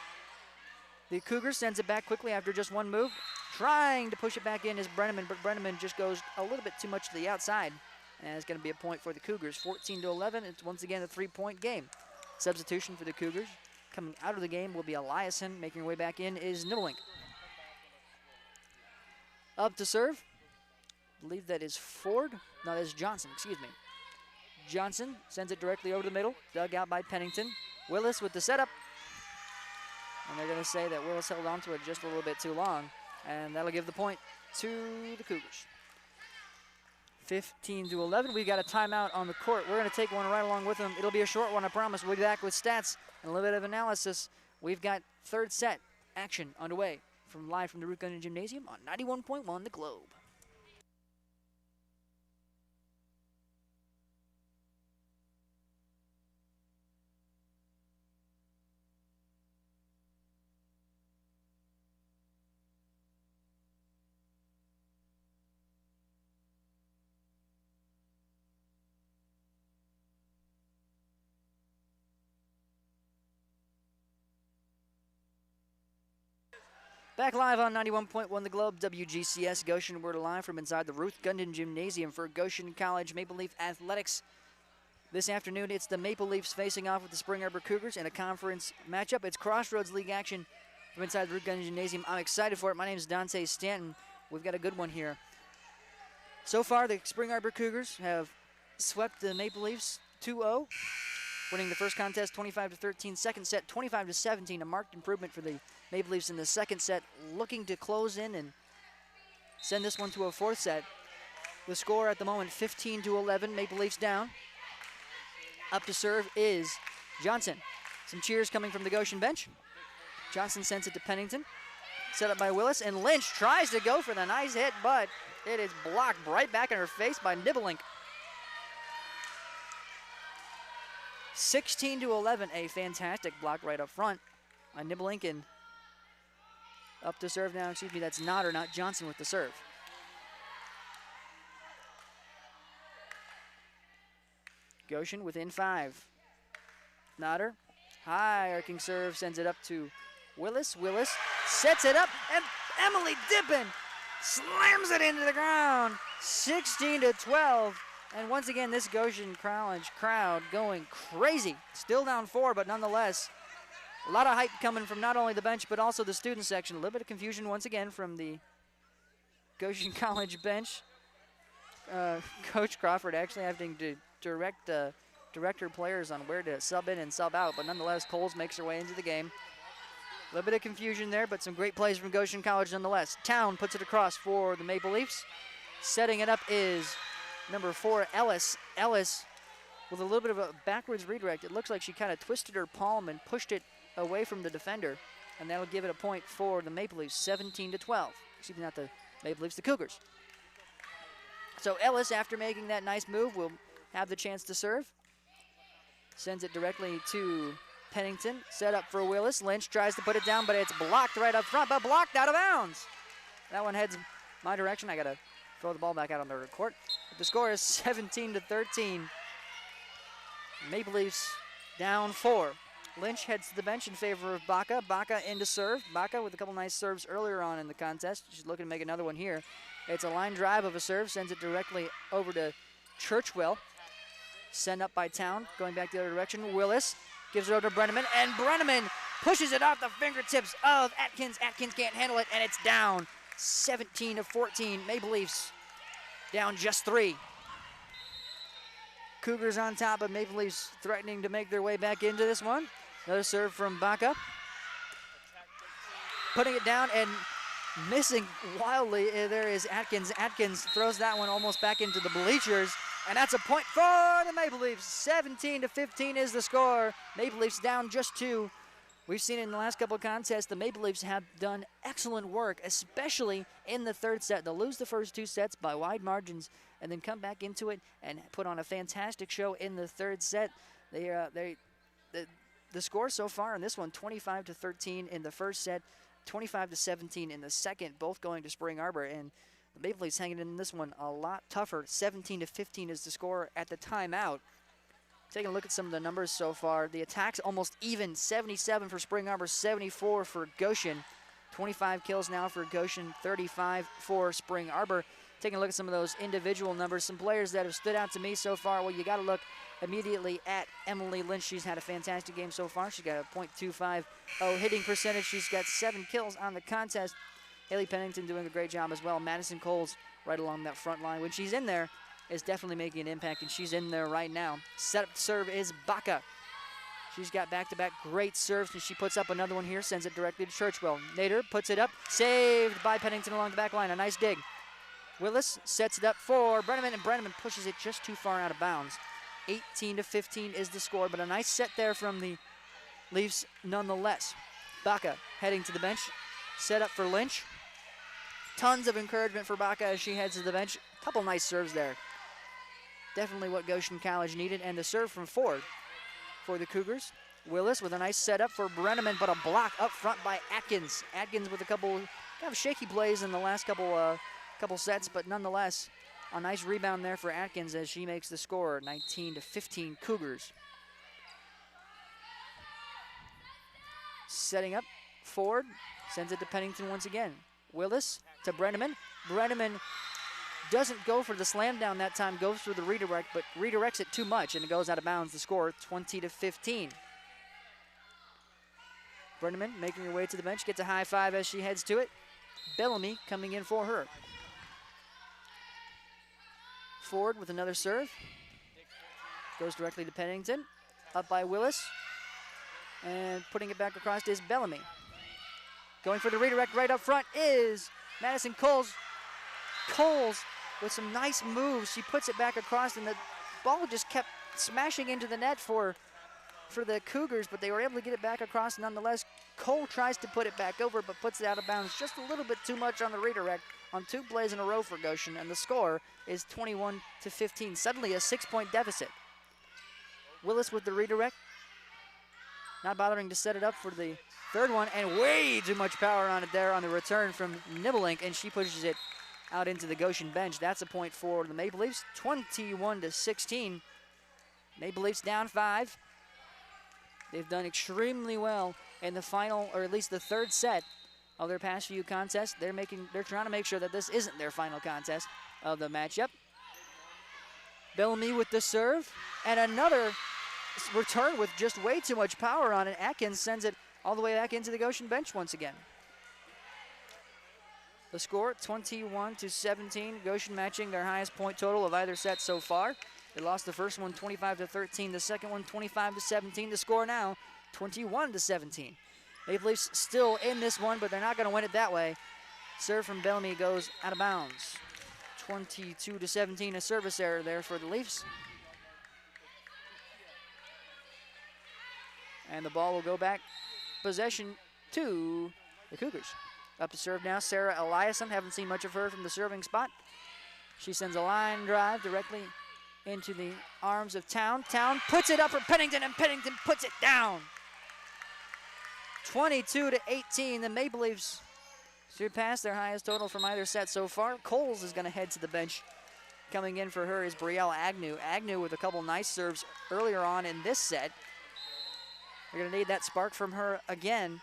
the Cougars. Sends it back quickly after just one move. Trying to push it back in is Brenneman, but Brenneman just goes a little bit too much to the outside. And it's going to be a point for the Cougars. 14-11. It's once again a 3-point game. Substitution for the Cougars. Coming out of the game will be Eliason. Making her way back in is Nibelink. Up to serve. I believe that is Ford. No, that is Johnson. Excuse me. Johnson sends it directly over the middle. Dug out by Pennington. Willis with the setup. And they're going to say that Willis held on to it just a little bit too long. And that'll give the point to the Cougars. 15-11. We got a timeout on the court. We're going to take one right along with them. It'll be a short one, I promise. We'll be back with stats and a little bit of analysis. We've got third set action underway live from the Ruth Gunning Gymnasium on 91.1 The Globe. Back live on 91.1 The Globe, WGCS Goshen. We're live from inside the Ruth Gunning Gymnasium for Goshen College Maple Leaf Athletics. This afternoon, it's the Maple Leafs facing off with the Spring Arbor Cougars in a conference matchup. It's Crossroads League action from inside the Ruth Gunning Gymnasium. I'm excited for it. My name is Dante Stanton. We've got a good one here. So far, the Spring Arbor Cougars have swept the Maple Leafs 2-0, winning the first contest 25-13. Second set 25-17, a marked improvement for the Maple Leafs in the second set, looking to close in and send this one to a fourth set. The score at the moment 15-11, Maple Leafs down. Up to serve is Johnson. Some cheers coming from the Goshen bench. Johnson sends it to Pennington. Set up by Willis, and Lynch tries to go for the nice hit, but it is blocked right back in her face by Nibelink. 16-11, a fantastic block right up front by Nibelink, and up to serve now, excuse me, that's Nodder, not Johnson with the serve. Goshen within 5. Nodder High arcing serve, sends it up to Willis. Willis sets it up, and Emily Dippin slams it into the ground. 16-12. And once again, this Goshen College crowd going crazy. Still down 4, but nonetheless, a lot of hype coming from not only the bench, but also the student section. A little bit of confusion once again from the Goshen College bench. Coach Crawford actually having to direct her players on where to sub in and sub out, but nonetheless, Coles makes her way into the game. A little bit of confusion there, but some great plays from Goshen College nonetheless. Town puts it across for the Maple Leafs. Setting it up is number 4, Ellis. Ellis with a little bit of a backwards redirect. It looks like she kind of twisted her palm and pushed it away from the defender, and that'll give it a point for the Maple Leafs, 17-12. Excuse me, not the Maple Leafs, the Cougars. So Ellis, after making that nice move, will have the chance to serve. Sends it directly to Pennington. Set up for Willis. Lynch tries to put it down, but it's blocked right up front, but blocked out of bounds. That one heads my direction. I got to throw the ball back out on the court. But the score is 17-13. Maple Leafs down 4. Lynch heads to the bench in favor of Baca. Baca into serve. Baca with a couple nice serves earlier on in the contest. She's looking to make another one here. It's a line drive of a serve. Sends it directly over to Churchwell. Sent up by Town. Going back the other direction. Willis gives it over to Brenneman. And Brenneman pushes it off the fingertips of Atkins. Atkins can't handle it, and it's down 17-14. Maple Leafs down just 3. Cougars on top, but Maple Leafs threatening to make their way back into this one. Another serve from Baca. Putting it down and missing wildly. There is Atkins. Atkins throws that one almost back into the bleachers. And that's a point for the Maple Leafs. 17-15 is the score. Maple Leafs down just 2. We've seen in the last couple of contests, the Maple Leafs have done excellent work, especially in the third set. They'll lose the first 2 sets by wide margins and then come back into it and put on a fantastic show in the third set. The score so far in this one, 25-13 in the first set, 25-17 in the second, both going to Spring Arbor. And the Maple Leafs hanging in this one a lot tougher. 17-15 is the score at the timeout. Taking a look at some of the numbers so far. The attack's almost even, 77 for Spring Arbor, 74 for Goshen. 25 kills now for Goshen, 35 for Spring Arbor. Taking a look at some of those individual numbers, some players that have stood out to me so far. Well, you got to look immediately at Emily Lynch. She's had a fantastic game so far. She's got a .250 hitting percentage. She's got 7 kills on the contest. Haley Pennington doing a great job as well. Madison Coles right along that front line. When she's in there, is definitely making an impact, and she's in there right now. Set up to serve is Baca. She's got back-to-back great serves, and she puts up another one here, sends it directly to Churchwell. Nader puts it up, saved by Pennington along the back line. A nice dig. Willis sets it up for Brenneman, and Brenneman pushes it just too far out of bounds. 18-15 is the score, but a nice set there from the Leafs nonetheless. Baca heading to the bench. Set up for Lynch. Tons of encouragement for Baca as she heads to the bench. Couple nice serves there. Definitely what Goshen College needed. And the serve from Ford for the Cougars. Willis with a nice setup for Brenneman, but a block up front by Atkins. Atkins with a couple kind of shaky plays in the last couple sets, but nonetheless, a nice rebound there for Atkins as she makes the score, 19-15 Cougars. Setting up, Ford sends it to Pennington once again. Willis to Brenneman. Brenneman doesn't go for the slam down that time, goes for the redirect, but redirects it too much, and it goes out of bounds. The score, 20-15. Brenneman making her way to the bench, gets a high five as she heads to it. Bellamy coming in for her. Ford with another serve. Goes directly to Pennington. Up by Willis. And putting it back across is Bellamy. Going for the redirect right up front is Madison Coles. Coles with some nice moves. She puts it back across, and the ball just kept smashing into the net for the Cougars, but they were able to get it back across nonetheless. Cole tries to put it back over, but puts it out of bounds just a little bit too much on the redirect on 2 plays in a row for Goshen, and the score is 21-15. Suddenly a 6-point deficit. Willis with the redirect. Not bothering to set it up for the third one, and way too much power on it there on the return from Nibelink, and she pushes it out into the Goshen bench. That's a point for the Maple Leafs, 21-16. Maple Leafs down 5. They've done extremely well in the final, or at least the third set of their past few contests. They're trying to make sure that this isn't their final contest of the matchup. Bellamy with the serve, and another return with just way too much power on it. Atkins sends it all the way back into the Goshen bench once again. The score, 21-17. Goshen matching their highest point total of either set so far. They lost the first one 25-13, the second one 25-17. The score now, 21-17. Maple Leafs still in this one, but they're not going to win it that way. Serve from Bellamy goes out of bounds. 22-17, a service error there for the Leafs. And the ball will go back, possession to the Cougars. Up to serve now, Sarah Eliasson. Haven't seen much of her from the serving spot. She sends a line drive directly into the arms of Town. Town puts it up for Pennington, and Pennington puts it down. 22-18, the Maple Leafs surpass their highest total from either set so far. Coles is going to head to the bench. Coming in for her is Brielle Agnew. Agnew with a couple nice serves earlier on in this set. They're going to need that spark from her again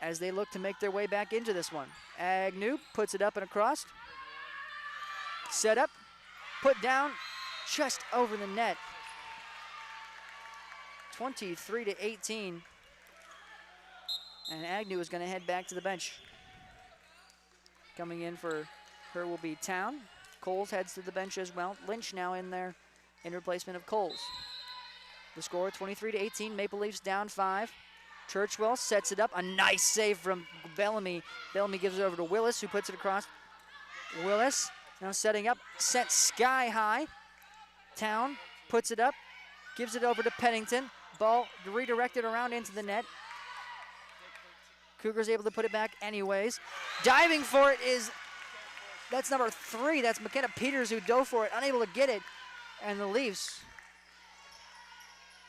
as they look to make their way back into this one. Agnew puts it up and across. Set up, put down, just over the net. 23-18. And Agnew is going to head back to the bench. Coming in for her will be Town. Coles heads to the bench as well. Lynch now in there in replacement of Coles. The score, 23-18. Maple Leafs down 5. Churchwell sets it up. A nice save from Bellamy. Bellamy gives it over to Willis, who puts it across. Willis now setting up, set sky high. Town puts it up, gives it over to Pennington. Ball redirected around into the net. Cougars able to put it back anyways. Diving for it is, that's number 3. That's McKenna Peters who dove for it, unable to get it. And the Leafs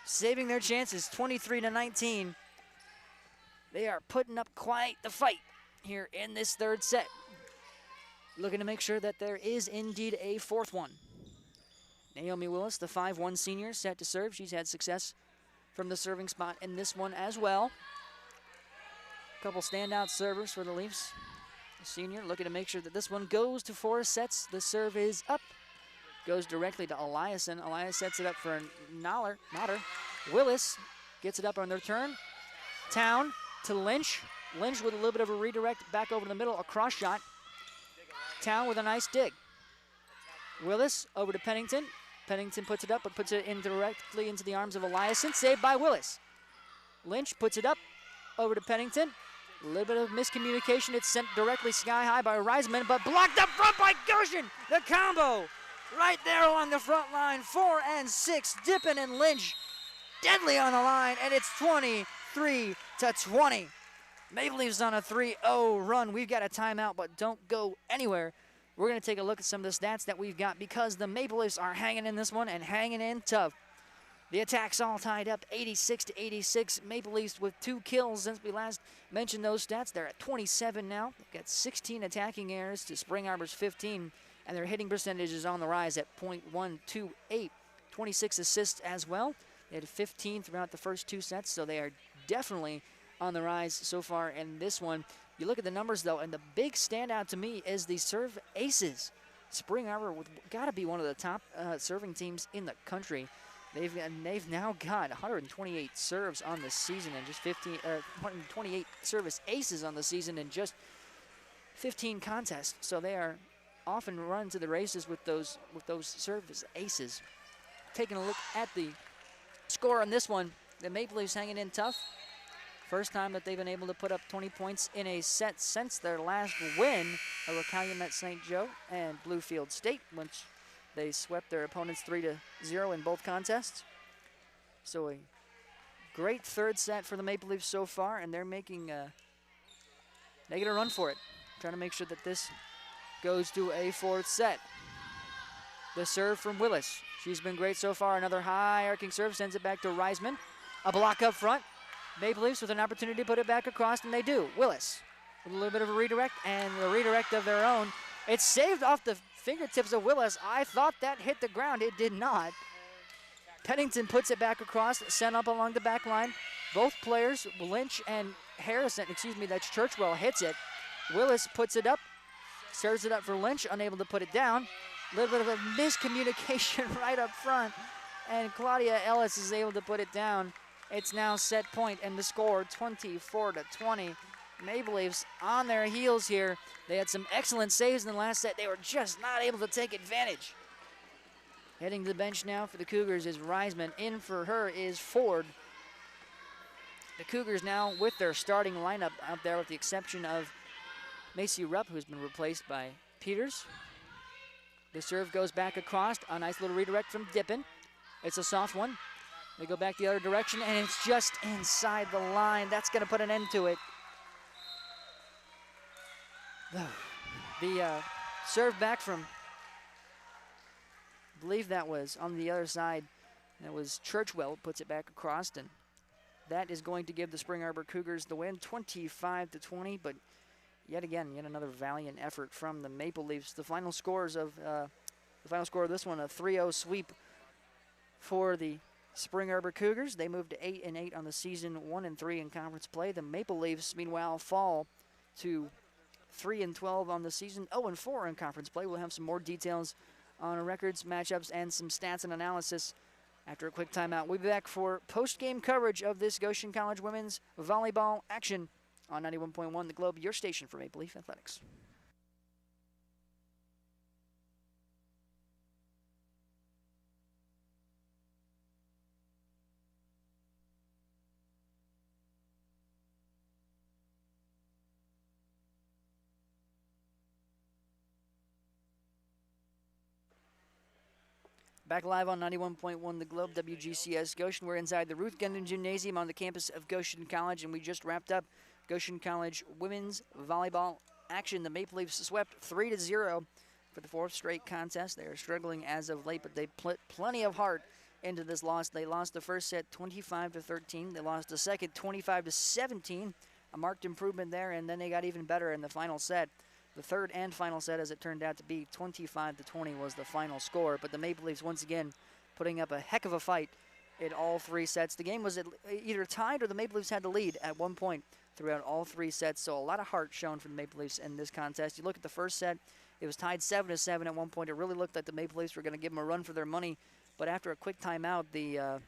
saving their chances, 23-19. They are putting up quite the fight here in this third set. Looking to make sure that there is indeed a fourth one. Naomi Willis, the 5'1" senior, set to serve. She's had success from the serving spot in this one as well. Couple standout servers for the Leafs. The senior looking to make sure that this one goes to 4 sets. The serve is up. Goes directly to Eliasson. Elias sets it up for Notter. Willis gets it up on their turn. Town to Lynch. Lynch with a little bit of a redirect back over the middle, a cross shot. Town with a nice dig. Willis over to Pennington. Pennington puts it up, but puts it in directly into the arms of Eliasson. Saved by Willis. Lynch puts it up over to Pennington. A little bit of miscommunication. It's sent directly sky high by Reisman, but blocked up front by Goshen. The combo right there along the front line. 4 and 6. Dippin and Lynch deadly on the line, and it's 23-20. Maple Leafs on a 3-0 run. We've got a timeout, but don't go anywhere. We're going to take a look at some of the stats that we've got because the Maple Leafs are hanging in this one and hanging in tough. The attack's all tied up, 86-86. Maple Leafs with 2 kills since we last mentioned those stats. They're at 27 now. They've got 16 attacking errors to Spring Arbor's 15, and their hitting percentage is on the rise at .128. 26 assists as well. They had 15 throughout the first 2 sets, so they are definitely on the rise so far in this one. You look at the numbers, though, and the big standout to me is the serve aces. Spring Arbor got to be one of the top serving teams in the country. They've now got 128 serves on the season and just 128 service aces on the season in just 15 contests. So they are often run to the races with those service aces. Taking a look at the score on this one, the Maple Leafs hanging in tough. First time that they've been able to put up 20 points in a set since their last win over Calumet St. Joe and Bluefield State, which they swept their opponents 3-0 in both contests. So a great third set for the Maple Leafs so far, and they're making a run for it. Trying to make sure that this goes to a 4th set. The serve from Willis. She's been great so far. Another high arcing serve sends it back to Reisman. A block up front. Maple Leafs with an opportunity to put it back across, and they do. Willis with a little bit of a redirect, and the redirect of their own. It's saved off the fingertips of Willis. I thought that hit the ground. It did not. Pennington puts it back across, sent up along the back line. Both players, Lynch and Harrison, that's Churchwell, hits it. Willis puts it up, serves it up for Lynch, unable to put it down. A little bit of a miscommunication right up front, and Claudia Ellis is able to put it down. It's now set point, and the score 24-20. Maple Leafs on their heels here. They had some excellent saves in the last set. They were just not able to take advantage. Heading to the bench now for the Cougars is Reisman. In for her is Ford. The Cougars now with their starting lineup out there, with the exception of Macy Rupp, who's been replaced by Peters. The serve goes back across. A nice little redirect from Dippin. It's a soft one. They go back the other direction, and it's just inside the line. That's going to put an end to it. The serve back from, I believe that was on the other side. That was Churchwell, puts it back across, and that is going to give the Spring Arbor Cougars the win, 25-20. But yet another valiant effort from the Maple Leafs. The final score of this one, a 3-0 sweep for the Spring Arbor Cougars. They moved to 8-8 on the season, 1-3 in conference play. The Maple Leafs, meanwhile, fall to 3-12 on the season, 0-4 in conference play. We'll have some more details on records, matchups, and some stats and analysis after a quick timeout. We'll be back for post-game coverage of this Goshen College women's volleyball action on 91.1 The Globe, your station for Maple Leaf Athletics. Back live on 91.1 The Globe, WGCS Goshen. We're inside the Ruth Gendon Gymnasium on the campus of Goshen College, and we just wrapped up Goshen College women's volleyball action. The Maple Leafs swept 3-0 for the fourth straight contest. They are struggling as of late, but they put plenty of heart into this loss. They lost the first set 25-13. They lost the second 25-17. A marked improvement there, and then they got even better in the final set. The third and final set, as it turned out to be, 25-20 was the final score. But the Maple Leafs, once again, putting up a heck of a fight in all three sets. The game was either tied or the Maple Leafs had the lead at one point throughout all three sets. So a lot of heart shown from the Maple Leafs in this contest. You look at the first set, it was tied 7-7 at one point. It really looked like the Maple Leafs were going to give them a run for their money. But after a quick timeout, the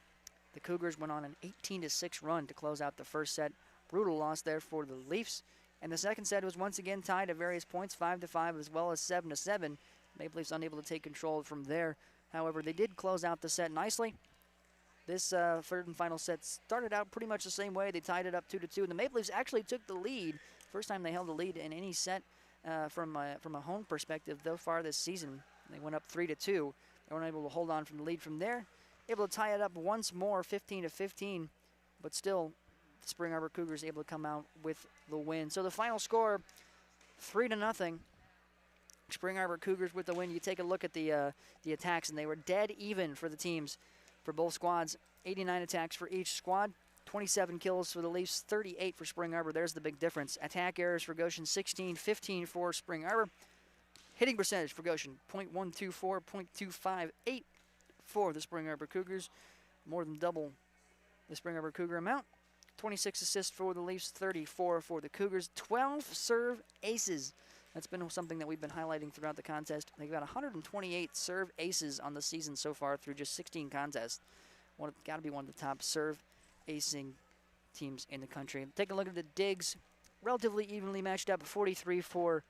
Cougars went on an 18-6 run to close out the first set. Brutal loss there for the Leafs. And the second set was once again tied at various points, 5-5 as well as 7-7. Maple Leafs unable to take control from there. However, they did close out the set nicely. This third and final set started out pretty much the same way. They tied it up 2-2, and the Maple Leafs actually took the lead. First time they held the lead in any set from a home perspective so far this season. They went up 3-2. They weren't able to hold on from the lead from there. Able to tie it up once more, 15-15, but still the Spring Arbor Cougars able to come out with the win. So the final score, 3-0. Spring Arbor Cougars with the win. You take a look at the attacks, and they were dead even for the teams, for both squads. 89 attacks for each squad, 27 kills for the Leafs, 38 for Spring Arbor. There's the big difference. Attack errors for Goshen, 16, 15 for Spring Arbor. Hitting percentage for Goshen, .124, .258 for the Spring Arbor Cougars. More than double the Spring Arbor Cougar amount. 26 assists for the Leafs, 34 for the Cougars. 12 serve aces. That's been something that we've been highlighting throughout the contest. They've got 128 serve aces on the season so far through just 16 contests. Got to be one of the top serve acing teams in the country. Take a look at the digs. Relatively evenly matched up, 43 for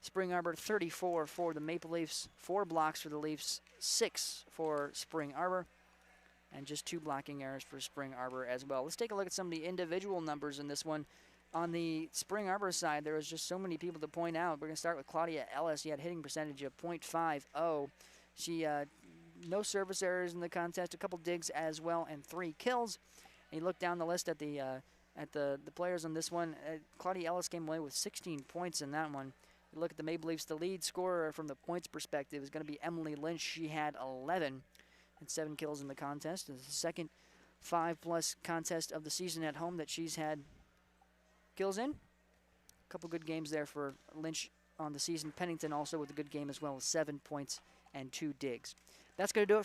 Spring Arbor, 34 for the Maple Leafs. 4 blocks for the Leafs, 6 for Spring Arbor. And just 2 blocking errors for Spring Arbor as well. Let's take a look at some of the individual numbers in this one. On the Spring Arbor side, there was just so many people to point out. We're going to start with Claudia Ellis. She had hitting percentage of .50. She no service errors in the contest, a couple digs as well, and 3 kills. And you look down the list at the players on this one. Claudia Ellis came away with 16 points in that one. You look at the Maple Leafs, the lead scorer from the points perspective is going to be Emily Lynch. She had 11. And 7 kills in the contest. It's the second 5+ contest of the season at home that she's had kills in. A couple good games there for Lynch on the season. Pennington also with a good game as well, with 7 points and 2 digs. That's going to do it